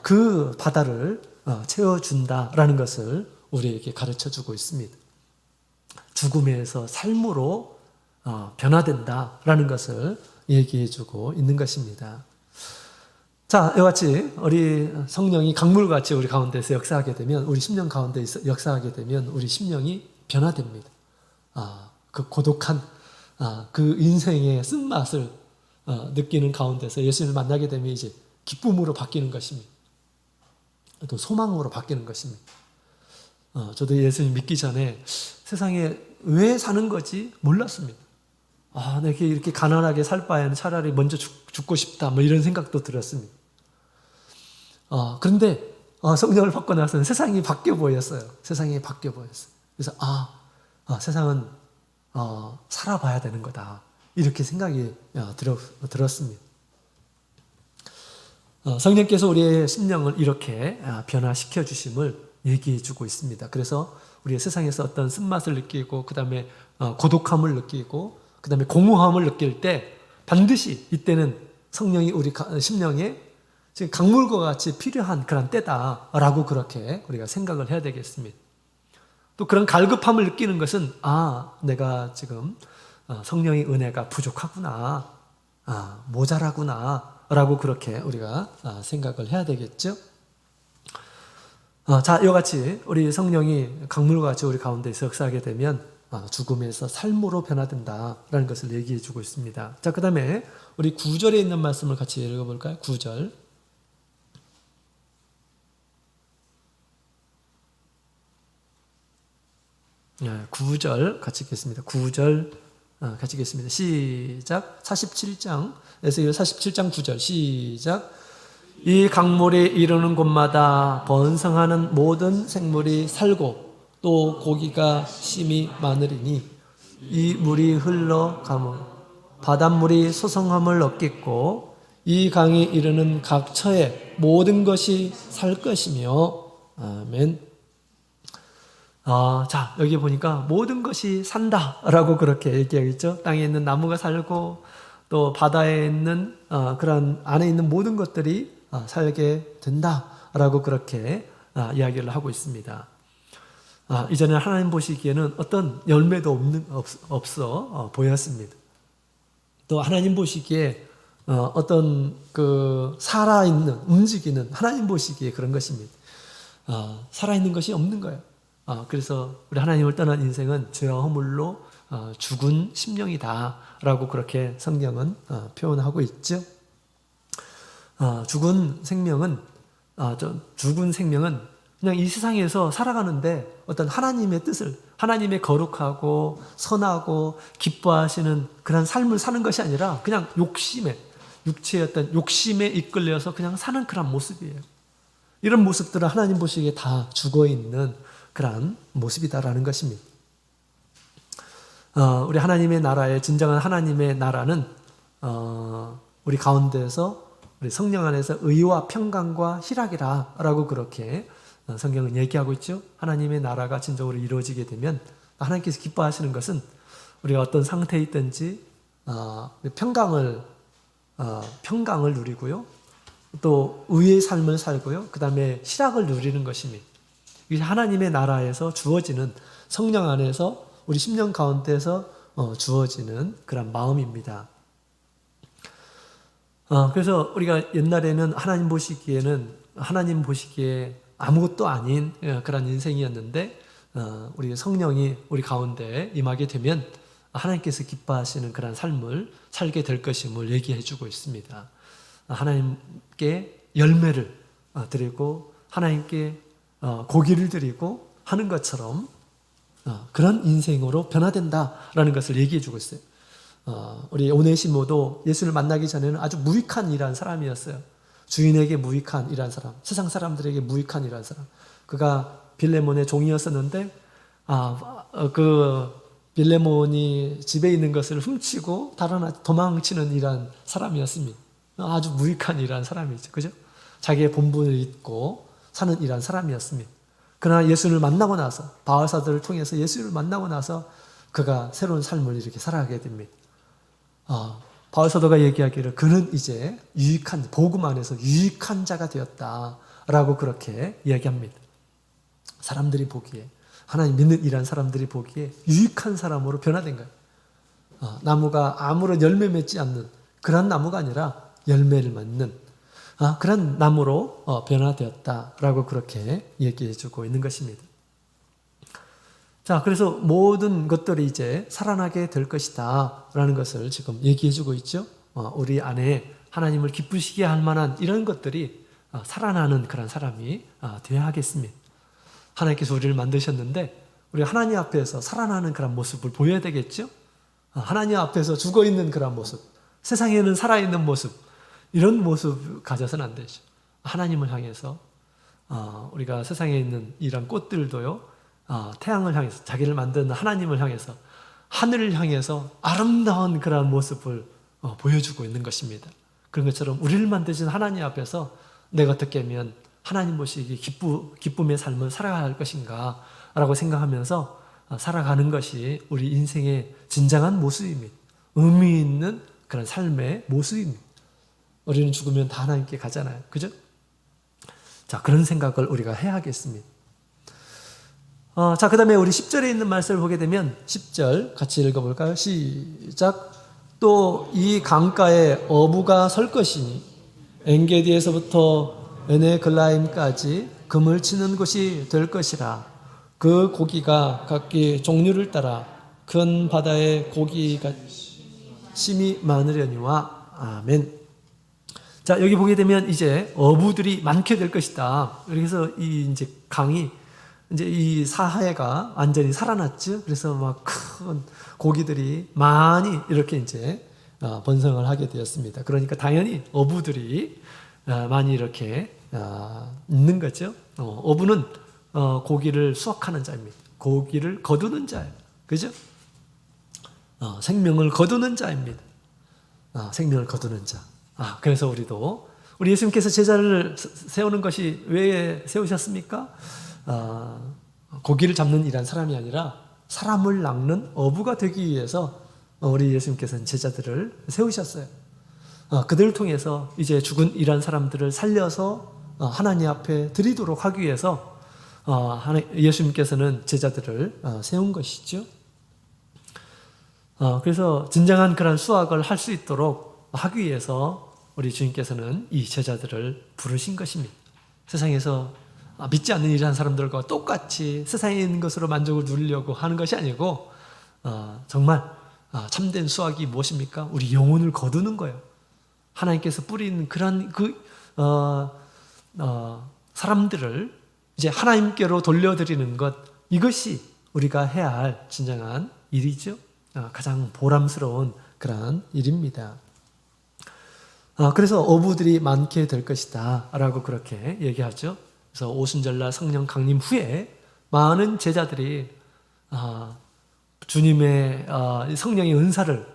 그 바다를 채워준다라는 것을 우리에게 가르쳐주고 있습니다. 죽음에서 삶으로 변화된다라는 것을 얘기해주고 있는 것입니다. 자, 이와 같이 우리 성령이 강물같이 우리 가운데서 역사하게 되면, 우리 심령 가운데서 역사하게 되면 우리 심령이 변화됩니다. 그 고독한 그 인생의 쓴맛을 느끼는 가운데서 예수님을 만나게 되면 이제 기쁨으로 바뀌는 것입니다. 또 소망으로 바뀌는 것입니다. 저도 예수님 믿기 전에 세상에 왜 사는 거지 몰랐습니다. 내가 이렇게 가난하게 살 바에는 차라리 먼저 죽고 싶다, 뭐 이런 생각도 들었습니다. 그런데 성령을 받고 나서는 세상이 바뀌어 보였어요. 세상이 바뀌어 보였어요. 그래서 세상은 살아봐야 되는 거다, 이렇게 생각이 들었습니다. 성령께서 우리의 심령을 이렇게 변화시켜 주심을 얘기해 주고 있습니다. 그래서 우리의 세상에서 어떤 쓴맛을 느끼고, 그 다음에 고독함을 느끼고, 그 다음에 공허함을 느낄 때 반드시 이때는 성령이 우리 심령에 지금 강물과 같이 필요한 그런 때다라고 그렇게 우리가 생각을 해야 되겠습니다. 또 그런 갈급함을 느끼는 것은 내가 지금 성령의 은혜가 부족하구나, 모자라구나 라고 그렇게 우리가 생각을 해야 되겠죠. 자, 이와 같이 우리 성령이 강물과 같이 우리 가운데서 역사하게 되면 죽음에서 삶으로 변화된다라는 것을 얘기해 주고 있습니다. 자, 그 다음에 우리 9절에 있는 말씀을 같이 읽어볼까요? 9절. 네, 9절 같이 읽겠습니다. 9절 같이 읽겠습니다. 시작. 47장에서 47장 9절 시작. 이 강물이 이르는 곳마다 번성하는 모든 생물이 살고 또 고기가 심히 많으리니 이 물이 흘러가며 바닷물이 소성함을 얻겠고 이 강이 이르는 각 처에 모든 것이 살 것이며. 아멘. 자, 여기 보니까 모든 것이 산다라고 그렇게 얘기하겠죠. 땅에 있는 나무가 살고 또 바다에 있는 그런 안에 있는 모든 것들이 살게 된다라고 그렇게 이야기를 하고 있습니다. 이전에 하나님 보시기에는 어떤 열매도 없어 보였습니다. 또 하나님 보시기에 어떤 그 살아있는 움직이는, 하나님 보시기에 그런 것입니다. 살아있는 것이 없는 거예요. 그래서 우리 하나님을 떠난 인생은 죄와 허물로 죽은 심령이다라고 그렇게 성경은 표현하고 있죠. 죽은 생명은 그냥 이 세상에서 살아가는데 어떤 하나님의 뜻을, 하나님의 거룩하고 선하고 기뻐하시는 그런 삶을 사는 것이 아니라 그냥 육체의 어떤 욕심에 이끌려서 그냥 사는 그런 모습이에요. 이런 모습들은 하나님 보시기에 다 죽어있는 그런 모습이다라는 것입니다. 우리 하나님의 나라의 진정한 하나님의 나라는 우리 가운데서 우리 성령 안에서 의와 평강과 희락이라고 그렇게 성경은 얘기하고 있죠. 하나님의 나라가 진정으로 이루어지게 되면 하나님께서 기뻐하시는 것은 우리가 어떤 상태에 있든지 평강을 누리고요, 또 의의 삶을 살고요, 그 다음에 희락을 누리는 것입니다. 이게 하나님의 나라에서 주어지는, 성령 안에서 우리 심령 가운데서 주어지는 그런 마음입니다. 그래서 우리가 옛날에는 하나님 보시기에 아무것도 아닌 그런 인생이었는데 우리 성령이 우리 가운데 임하게 되면 하나님께서 기뻐하시는 그런 삶을 살게 될 것임을 얘기해 주고 있습니다. 하나님께 열매를 드리고 하나님께 고기를 드리고 하는 것처럼 그런 인생으로 변화된다라는 것을 얘기해 주고 있어요. 우리 오네시모도 예수를 만나기 전에는 아주 무익한 일한 사람이었어요. 주인에게 무익한 일한 사람, 세상 사람들에게 무익한 일한 사람. 그가 빌레몬의 종이었었는데 그 빌레몬이 집에 있는 것을 훔치고 도망치는 일한 사람이었습니다. 아주 무익한 일한 사람이죠. 그죠? 자기의 본분을 잊고 사는 일한 사람이었습니다. 그러나 예수를 만나고 나서, 바울사도를 통해서 예수를 만나고 나서 그가 새로운 삶을 이렇게 살아가게 됩니다. 바울 사도가 얘기하기를 그는 이제 유익한, 복음 안에서 유익한 자가 되었다라고 그렇게 이야기합니다. 사람들이 보기에, 하나님 믿는 이란 사람들이 보기에 유익한 사람으로 변화된 거예요. 나무가 아무런 열매 맺지 않는 그런 나무가 아니라 열매를 맺는 그런 나무로 변화되었다라고 그렇게 얘기해 주고 있는 것입니다. 자, 그래서 모든 것들이 이제 살아나게 될 것이다 라는 것을 지금 얘기해 주고 있죠. 우리 안에 하나님을 기쁘시게 할 만한 이런 것들이 살아나는 그런 사람이 되어야 하겠습니다. 하나님께서 우리를 만드셨는데 우리 하나님 앞에서 살아나는 그런 모습을 보여야 되겠죠. 하나님 앞에서 죽어있는 그런 모습, 세상에는 살아있는 모습, 이런 모습 가져서는 안 되죠. 하나님을 향해서 우리가 세상에 있는 이런 꽃들도요, 태양을 향해서, 자기를 만드는 하나님을 향해서, 하늘을 향해서 아름다운 그런 모습을 보여주고 있는 것입니다. 그런 것처럼 우리를 만드신 하나님 앞에서 내가 어떻게 하면 하나님 모시기 기쁨의 삶을 살아갈 것인가 라고 생각하면서 살아가는 것이 우리 인생의 진정한 모습입니다. 의미 있는 그런 삶의 모습입니다. 우리는 죽으면 다 하나님께 가잖아요. 그죠? 자, 그런 생각을 우리가 해야겠습니다. 자, 그 다음에 우리 10절에 있는 말씀을 보게 되면 10절 같이 읽어볼까요? 시작. 또 이 강가에 어부가 설 것이니 엔게디에서부터 에네글라임까지 금을 치는 곳이 될 것이라. 그 고기가 각기 종류를 따라 큰 바다의 고기가 심이 많으려니와. 아멘. 자, 여기 보게 되면 이제 어부들이 많게 될 것이다. 그래서 이 이제 강이 이제 이 사해가 완전히 살아났죠. 그래서 막 큰 고기들이 많이 이렇게 이제 번성을 하게 되었습니다. 그러니까 당연히 어부들이 많이 이렇게 있는 거죠. 어부는 고기를 수확하는 자입니다. 고기를 거두는 자예요. 그죠? 생명을 거두는 자입니다. 생명을 거두는 자. 그래서 우리 예수님께서 제자를 세우는 것이 왜 세우셨습니까? 고기를 잡는 일한 사람이 아니라 사람을 낚는 어부가 되기 위해서 우리 예수님께서는 제자들을 세우셨어요. 그들을 통해서 이제 죽은 일한 사람들을 살려서 하나님 앞에 드리도록 하기 위해서 예수님께서는 제자들을 세운 것이죠. 그래서 진정한 그런 수확을 할 수 있도록 하기 위해서 우리 주님께서는 이 제자들을 부르신 것입니다. 세상에서 믿지 않는 일을 한 사람들과 똑같이 세상에 있는 것으로 만족을 누리려고 하는 것이 아니고 정말 참된 수확이 무엇입니까? 우리 영혼을 거두는 거예요. 하나님께서 뿌리는 그런 사람들을 이제 하나님께로 돌려드리는 것, 이것이 우리가 해야 할 진정한 일이죠. 가장 보람스러운 그러한 일입니다. 그래서 어부들이 많게 될 것이다 라고 그렇게 얘기하죠. 그래서 오순절날 성령 강림 후에 많은 제자들이 주님의 성령의 은사를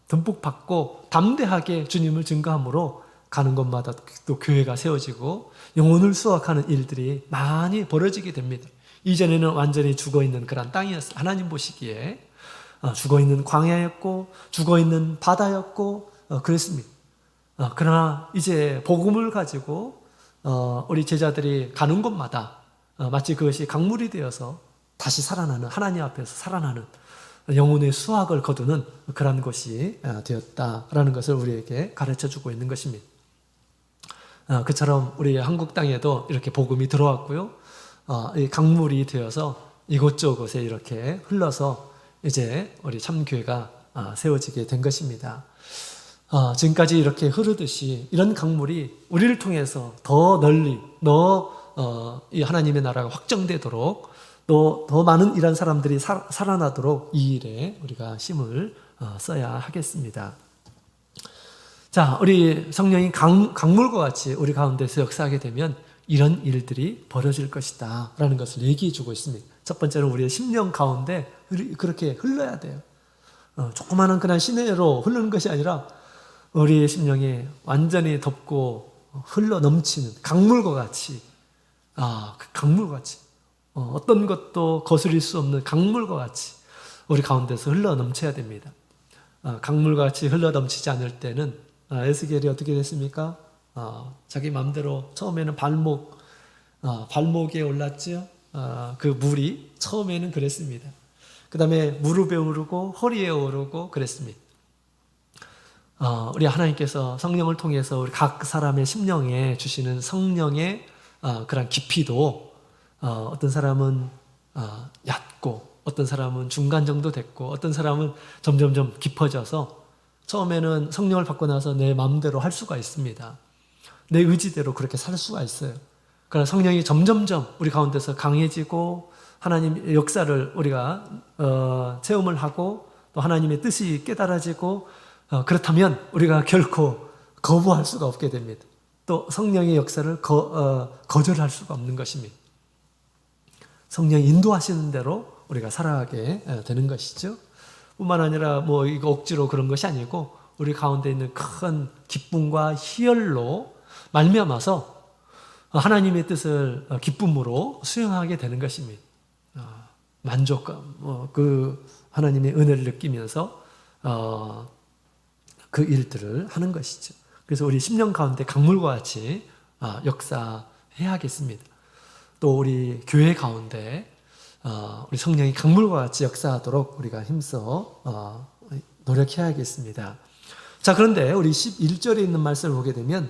듬뿍 받고 담대하게 주님을 증거함으로 가는 곳마다 또 교회가 세워지고 영혼을 수확하는 일들이 많이 벌어지게 됩니다. 이전에는 완전히 죽어있는 그런 땅이었어요. 하나님 보시기에 죽어있는 광야였고 죽어있는 바다였고 그랬습니다. 그러나 이제 복음을 가지고 우리 제자들이 가는 곳마다 마치 그것이 강물이 되어서 다시 살아나는, 하나님 앞에서 살아나는 영혼의 수확을 거두는 그런 것이 되었다라는 것을 우리에게 가르쳐주고 있는 것입니다. 그처럼 우리 한국 땅에도 이렇게 복음이 들어왔고요. 이 강물이 되어서 이곳저곳에 이렇게 흘러서 이제 우리 참교회가 세워지게 된 것입니다. 지금까지 이렇게 흐르듯이 이런 강물이 우리를 통해서 더 널리 이 하나님의 나라가 확정되도록 또 더 많은 이런 사람들이 살아나도록 이 일에 우리가 힘을 써야 하겠습니다. 자, 우리 성령이 강물과 같이 우리 가운데서 역사하게 되면 이런 일들이 벌어질 것이다 라는 것을 얘기해 주고 있습니다. 첫 번째는 우리의 심령 가운데 그렇게 흘러야 돼요. 조그마한 그냥 시내로 흐르는 것이 아니라 우리의 심령이 완전히 덮고 흘러 넘치는 강물과 같이, 그 강물과 같이, 어떤 것도 거스릴 수 없는 강물과 같이 우리 가운데서 흘러 넘쳐야 됩니다. 강물같이 흘러 넘치지 않을 때는 에스겔이 어떻게 됐습니까? 자기 마음대로 처음에는 발목에 올랐죠. 그 물이 처음에는 그랬습니다. 그 다음에 무릎에 오르고 허리에 오르고 그랬습니다. 우리 하나님께서 성령을 통해서 우리 각 사람의 심령에 주시는 성령의 그런 깊이도 어떤 사람은 얕고 어떤 사람은 중간 정도 됐고 어떤 사람은 점점점 깊어져서 처음에는 성령을 받고 나서 내 마음대로 할 수가 있습니다. 내 의지대로 그렇게 살 수가 있어요. 그러나 성령이 점점점 우리 가운데서 강해지고 하나님의 역사를 우리가 체험을 하고 또 하나님의 뜻이 깨달아지고 그렇다면 우리가 결코 거부할 수가 없게 됩니다. 또 성령의 역사를 거절할 수가 없는 것입니다. 성령이 인도하시는 대로 우리가 살아가게 되는 것이죠. 뿐만 아니라 이거 억지로 그런 것이 아니고 우리 가운데 있는 큰 기쁨과 희열로 말미암아서 하나님의 뜻을 기쁨으로 수행하게 되는 것입니다. 만족감, 그 하나님의 은혜를 느끼면서 그 일들을 하는 것이죠. 그래서 우리 심령 가운데 강물과 같이 역사해야겠습니다. 또 우리 교회 가운데 우리 성령이 강물과 같이 역사하도록 우리가 힘써 노력해야겠습니다. 자, 그런데 우리 11절에 있는 말씀을 보게 되면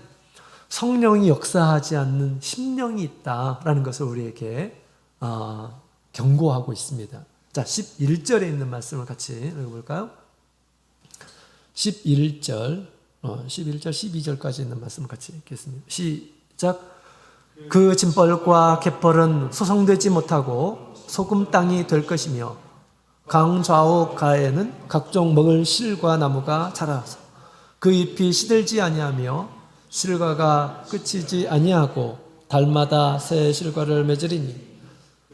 성령이 역사하지 않는 심령이 있다라는 것을 우리에게 경고하고 있습니다. 자, 11절에 있는 말씀을 같이 읽어볼까요? 11절, 12절까지 있는 말씀을 같이 읽겠습니다. 시작. 그 짐벌과 갯벌은 소성되지 못하고 소금 땅이 될 것이며 강 좌우 가에는 각종 먹을 실과 나무가 자라서 그 잎이 시들지 아니하며 실과가 끝이지 아니하고 달마다 새 실과를 맺으리니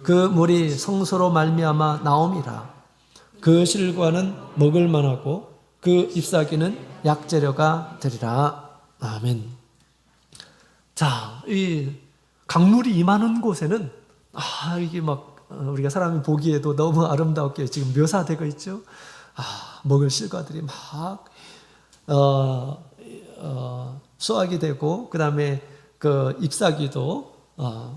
그 물이 성소로 말미암아 나옴이라. 그 실과는 먹을 만하고 그 잎사귀는 약재료가 되리라. 아멘. 자, 이 강물이 임하는 곳에는 이게 우리가 사람이 보기에도 너무 아름답게 지금 묘사되고 있죠. 먹을 실과들이 막 수확이 되고 그 다음에 그 잎사귀도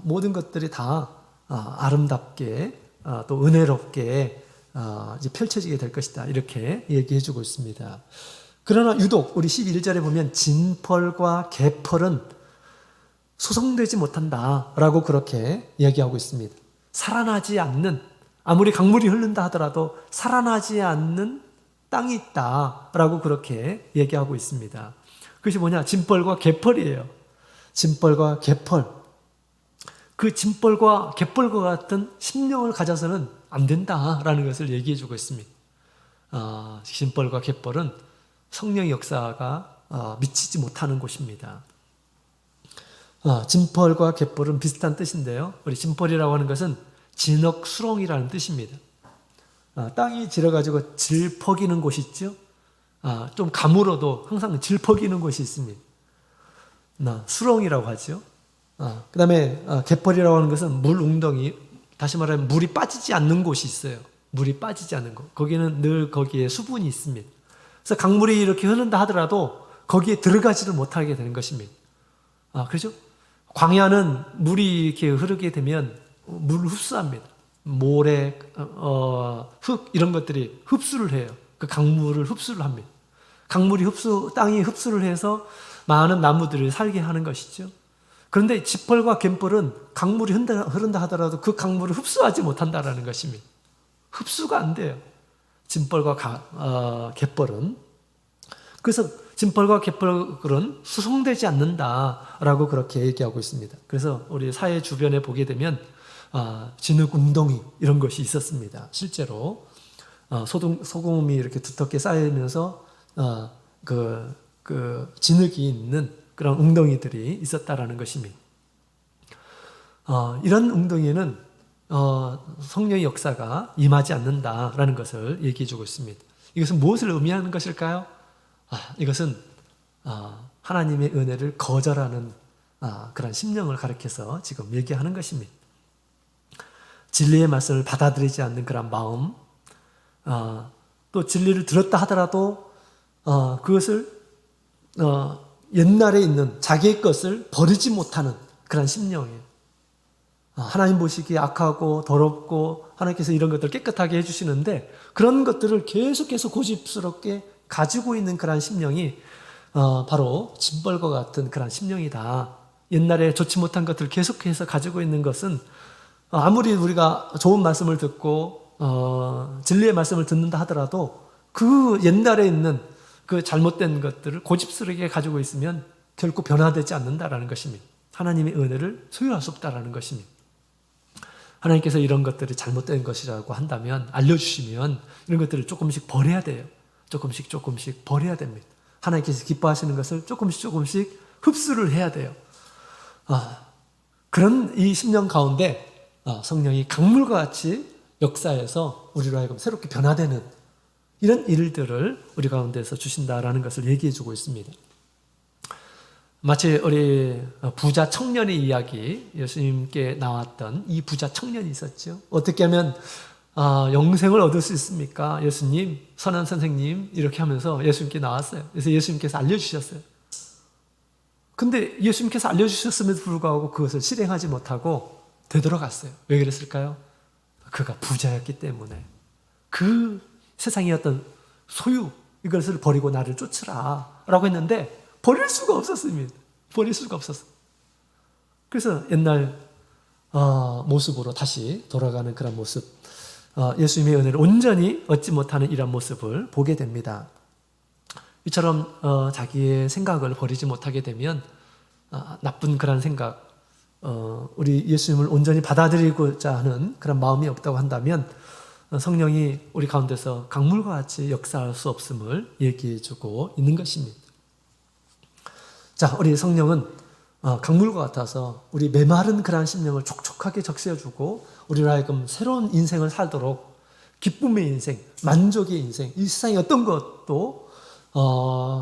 모든 것들이 다 아름답게 또 은혜롭게 이제 펼쳐지게 될 것이다. 이렇게 얘기해주고 있습니다. 그러나 유독 우리 11절에 보면 진펄과 개펄은 소성되지 못한다라고 그렇게 얘기하고 있습니다. 살아나지 않는, 아무리 강물이 흐른다 하더라도 살아나지 않는 땅이 있다라고 그렇게 얘기하고 있습니다. 그것이 뭐냐? 진펄과 개펄이에요. 진펄과 개펄. 그 진펄과 개펄과 같은 심령을 가져서는 안 된다라는 것을 얘기해 주고 있습니다. 진펄과 개펄은 성령의 역사가 미치지 못하는 곳입니다. 진펄과 갯벌은 비슷한 뜻인데요. 우리 진펄이라고 하는 것은 진흙수렁이라는 뜻입니다. 땅이 질어가지고 질퍽이는 곳이 있죠. 좀 가물어도 항상 질퍽이는 곳이 있습니다. 수렁이라고 하죠. 그 다음에 갯벌이라고 하는 것은 물 웅덩이, 다시 말하면 물이 빠지지 않는 곳이 있어요. 물이 빠지지 않는 곳. 거기는 늘 거기에 수분이 있습니다. 그래서 강물이 이렇게 흐른다 하더라도 거기에 들어가지를 못하게 되는 것입니다. 그렇죠? 광야는 물이 이렇게 흐르게 되면 물을 흡수합니다. 모래, 흙 이런 것들이 흡수를 해요. 그 강물을 흡수를 합니다. 땅이 흡수를 해서 많은 나무들을 살게 하는 것이죠. 그런데 진펄과 갯벌은 강물이 흐른다 하더라도 그 강물을 흡수하지 못한다라는 것입니다. 흡수가 안 돼요. 진펄과 갯벌은. 그래서 진펄과 갯벌은 수송되지 않는다라고 그렇게 얘기하고 있습니다. 그래서 우리 사회 주변에 보게 되면 진흙 웅덩이 이런 것이 있었습니다. 실제로 소금이 이렇게 두텁게 쌓이면서 그 진흙이 있는 그런 웅덩이들이 있었다라는 것입니다. 이런 웅덩이에는 성령의 역사가 임하지 않는다라는 것을 얘기해 주고 있습니다. 이것은 무엇을 의미하는 것일까요? 이것은 하나님의 은혜를 거절하는 그런 심령을 가리켜서 지금 얘기하는 것입니다. 진리의 말씀을 받아들이지 않는 그런 마음, 또 진리를 들었다 하더라도 그것을 옛날에 있는 자기의 것을 버리지 못하는 그런 심령이에요. 하나님 보시기에 악하고 더럽고 하나님께서 이런 것들을 깨끗하게 해주시는데 그런 것들을 계속해서 고집스럽게 가지고 있는 그런 심령이 바로 짐벌과 같은 그런 심령이다. 옛날에 좋지 못한 것들을 계속해서 가지고 있는 것은 아무리 우리가 좋은 말씀을 듣고 진리의 말씀을 듣는다 하더라도 그 옛날에 있는 그 잘못된 것들을 고집스럽게 가지고 있으면 결코 변화되지 않는다라는 것입니다. 하나님의 은혜를 소유할 수 없다라는 것입니다. 하나님께서 이런 것들이 잘못된 것이라고 한다면 알려주시면 이런 것들을 조금씩 버려야 돼요. 조금씩 버려야 됩니다. 하나님께서 기뻐하시는 것을 조금씩 흡수를 해야 돼요. 그런 이 심령 가운데 성령이 강물과 같이 역사해서 우리로 하여금 새롭게 변화되는 이런 일들을 우리 가운데서 주신다라는 것을 얘기해 주고 있습니다. 마치 우리 부자 청년의 이야기, 예수님께 나왔던 이 부자 청년이 있었죠. 어떻게 하면 영생을 얻을 수 있습니까? 예수님, 선한 선생님 이렇게 하면서 예수님께 나왔어요. 그래서 예수님께서 알려주셨어요. 근데 예수님께서 알려주셨음에도 불구하고 그것을 실행하지 못하고 되돌아갔어요. 왜 그랬을까요? 그가 부자였기 때문에. 그 세상의 어떤 소유, 이것을 버리고 나를 쫓으라 라고 했는데 버릴 수가 없었습니다. 버릴 수가 없었어요. 그래서 옛날 모습으로 다시 돌아가는 그런 모습, 예수님의 은혜를 온전히 얻지 못하는 이런 모습을 보게 됩니다. 이처럼 자기의 생각을 버리지 못하게 되면 나쁜 그런 생각, 우리 예수님을 온전히 받아들이고자 하는 그런 마음이 없다고 한다면 성령이 우리 가운데서 강물과 같이 역사할 수 없음을 얘기해주고 있는 것입니다. 자, 우리 성령은 강물과 같아서 우리 메마른 그러한 심령을 촉촉하게 적셔주고 우리로 하여금 새로운 인생을 살도록 기쁨의 인생, 만족의 인생, 이 세상의 어떤 것도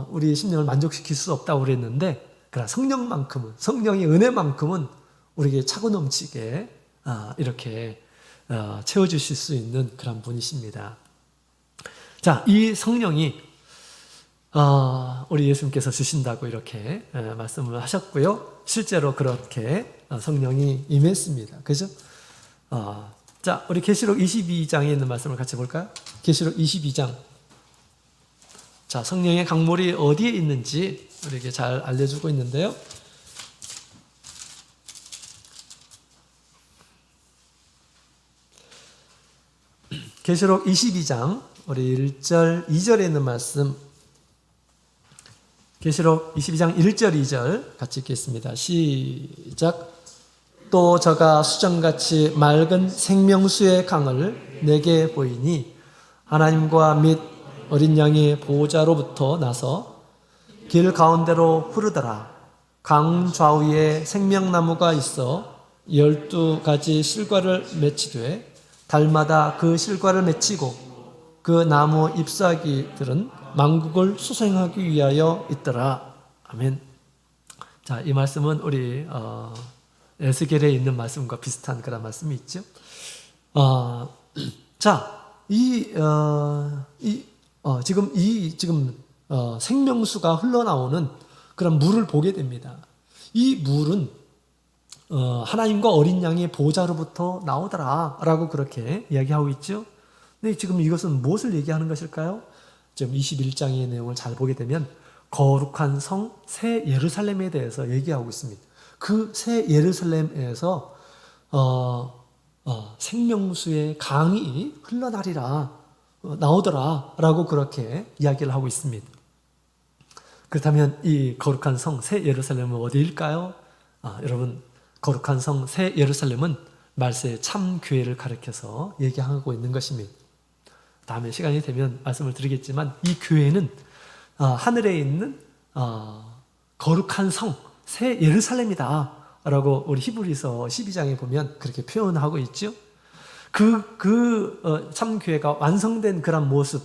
우리 심령을 만족시킬 수 없다고 그랬는데 그러나 성령만큼은, 성령의 은혜만큼은 우리에게 차고 넘치게 이렇게 채워주실 수 있는 그런 분이십니다. 자, 이 성령이 우리 예수님께서 주신다고 이렇게 말씀을 하셨고요. 실제로 그렇게 성령이 임했습니다. 그죠? 자, 우리 계시록 22장에 있는 말씀을 같이 볼까요? 계시록 22장. 자, 성령의 강물이 어디에 있는지 우리에게 잘 알려주고 있는데요. 계시록 22장 우리 1절, 2절에 있는 말씀, 계시록 22장 1절, 2절 같이 읽겠습니다. 시작. 또 저가 수정같이 맑은 생명수의 강을 내게 보이니 하나님과 및 어린 양의 보호자로부터 나서 길 가운데로 흐르더라. 강 좌우에 생명나무가 있어 12가지 실과를 맺히되 달마다 그 실과를 맺히고 그 나무 잎사귀들은 만국을 수생하기 위하여 있더라. 아멘. 자, 이 말씀은 우리 에스겔에 있는 말씀과 비슷한 그런 말씀이 있죠. 자, 지금 생명수가 흘러나오는 그런 물을 보게 됩니다. 이 물은 하나님과 어린 양의 보호자로부터 나오더라라고 그렇게 이야기하고 있죠. 근데 지금 이것은 무엇을 얘기하는 것일까요? 지금 21장의 내용을 잘 보게 되면 거룩한 성 새 예루살렘에 대해서 얘기하고 있습니다. 그 새 예루살렘에서 생명수의 강이 흘러나리라, 나오더라라고 그렇게 이야기를 하고 있습니다. 그렇다면 이 거룩한 성 새 예루살렘은 어디일까요? 여러분, 거룩한 성 새 예루살렘은 말세의 참 교회를 가리켜서 얘기하고 있는 것입니다. 다음에 시간이 되면 말씀을 드리겠지만 이 교회는 하늘에 있는 거룩한 성 새 예루살렘이다 라고 우리 히브리서 12장에 보면 그렇게 표현하고 있죠. 참 교회가 완성된 그런 모습을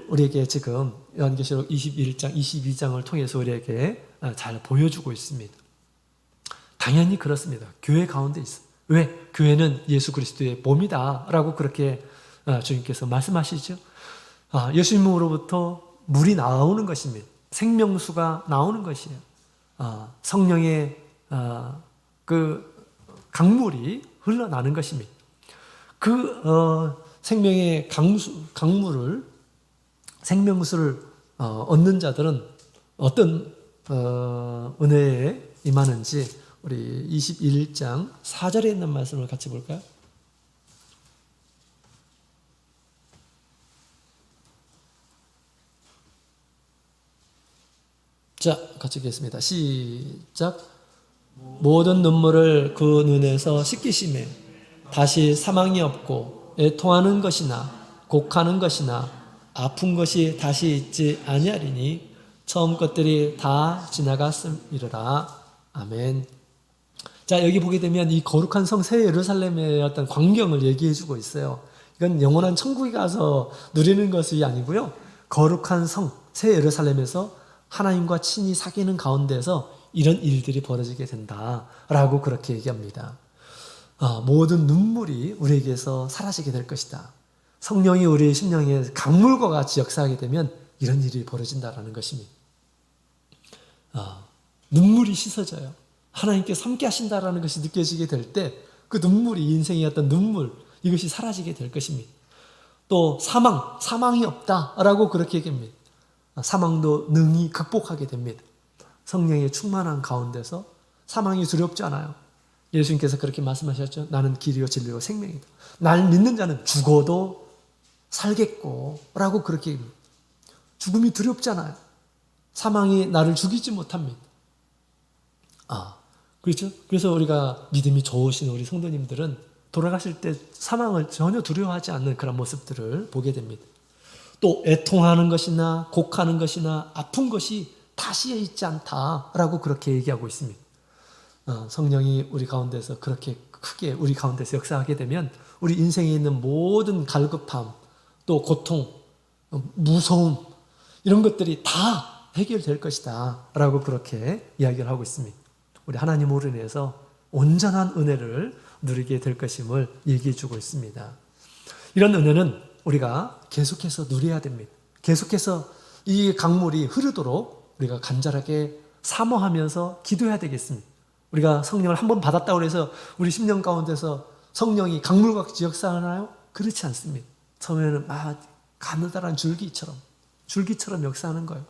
우리에게 지금 요한계시록 21장, 22장을 통해서 우리에게 잘 보여주고 있습니다. 당연히 그렇습니다. 교회 가운데 있어. 왜? 교회는 예수 그리스도의 몸이다 라고 그렇게 주님께서 말씀하시죠. 예수님으로부터 물이 나오는 것입니다. 생명수가 나오는 것이에요. 성령의 그 강물이 흘러나는 것입니다. 그 생명의 강물을 생명수를 얻는 자들은 어떤 은혜에 임하는지 우리 21장 4절에 있는 말씀을 같이 볼까요? 자, 같이 읽겠습니다. 시작. 모든 눈물을 그 눈에서 씻기심에 다시 사망이 없고 애통하는 것이나 곡하는 것이나 아픈 것이 다시 있지 아니하리니 처음 것들이 다 지나갔음이로라. 아멘. 자, 여기 보게 되면 이 거룩한 성 새 예루살렘의 어떤 광경을 얘기해 주고 있어요. 이건 영원한 천국에 가서 누리는 것이 아니고요. 거룩한 성 새 예루살렘에서 하나님과 친히 사귀는 가운데서 이런 일들이 벌어지게 된다라고 그렇게 얘기합니다. 모든 눈물이 우리에게서 사라지게 될 것이다. 성령이 우리의 심령에 강물과 같이 역사하게 되면 이런 일이 벌어진다라는 것입니다. 눈물이 씻어져요. 하나님께서 함께 하신다라는 것이 느껴지게 될 때 그 눈물이 인생의 어떤 눈물 이것이 사라지게 될 것입니다. 또 사망이 없다라고 그렇게 얘기합니다. 사망도 능히 극복하게 됩니다. 성령의 충만한 가운데서 사망이 두렵지 않아요. 예수님께서 그렇게 말씀하셨죠. 나는 길이요 진리요 생명이다. 날 믿는 자는 죽어도 살겠고 라고 그렇게 얘기합니다. 죽음이 두렵지 않아요. 사망이 나를 죽이지 못합니다. 그렇죠? 그래서 우리가 믿음이 좋으신 우리 성도님들은 돌아가실 때 사망을 전혀 두려워하지 않는 그런 모습들을 보게 됩니다. 또 애통하는 것이나 곡하는 것이나 아픈 것이 다시 있지 않다라고 그렇게 얘기하고 있습니다. 성령이 우리 가운데서 그렇게 크게 우리 가운데서 역사하게 되면 우리 인생에 있는 모든 갈급함, 또 고통, 무서움 이런 것들이 다 해결될 것이다 라고 그렇게 이야기를 하고 있습니다. 우리 하나님으로 인해서 온전한 은혜를 누리게 될 것임을 얘기해 주고 있습니다. 이런 은혜는 우리가 계속해서 누려야 됩니다. 계속해서 이 강물이 흐르도록 우리가 간절하게 사모하면서 기도해야 되겠습니다. 우리가 성령을 한 번 받았다고 해서 우리 심령 가운데서 성령이 강물과 같이 역사하나요? 그렇지 않습니다. 처음에는 가느다란 줄기처럼 역사하는 거예요.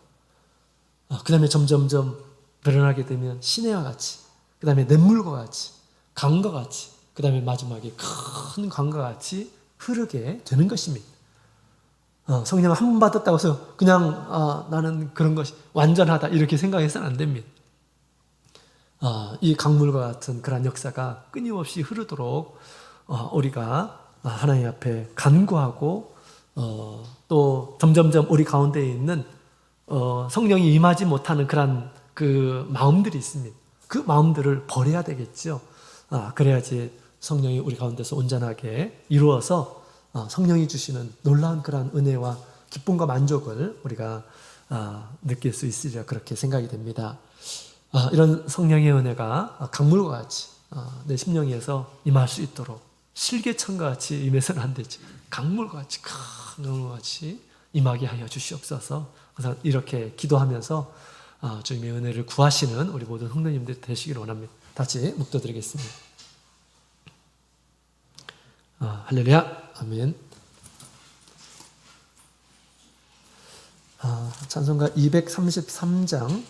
그 다음에 점점점 늘어나게 되면 시내와 같이, 그 다음에 냇물과 같이, 강과 같이, 그 다음에 마지막에 큰 강과 같이 흐르게 되는 것입니다. 성령을 한 번 받았다고 해서 그냥 나는 그런 것이 완전하다 이렇게 생각해서는 안 됩니다. 이 강물과 같은 그런 역사가 끊임없이 흐르도록 우리가 하나님 앞에 간구하고 또 점점점 우리 가운데 있는 성령이 임하지 못하는 그런 그 마음들이 있습니다. 그 마음들을 버려야 되겠죠. 그래야지 성령이 우리 가운데서 온전하게 이루어서 성령이 주시는 놀라운 그런 은혜와 기쁨과 만족을 우리가 느낄 수 있으리라 그렇게 생각이 됩니다. 이런 성령의 은혜가 강물과 같이 내 심령에서 임할 수 있도록 실개천과 같이 임해서는 안 되지. 강물과 같이 큰 강물과 같이 임하게 하여 주시옵소서. 그래서 이렇게 기도하면서 주님의 은혜를 구하시는 우리 모든 성도님들 되시기를 원합니다. 다시 묵도드리겠습니다. 할렐루야. 아멘. 찬송가 233장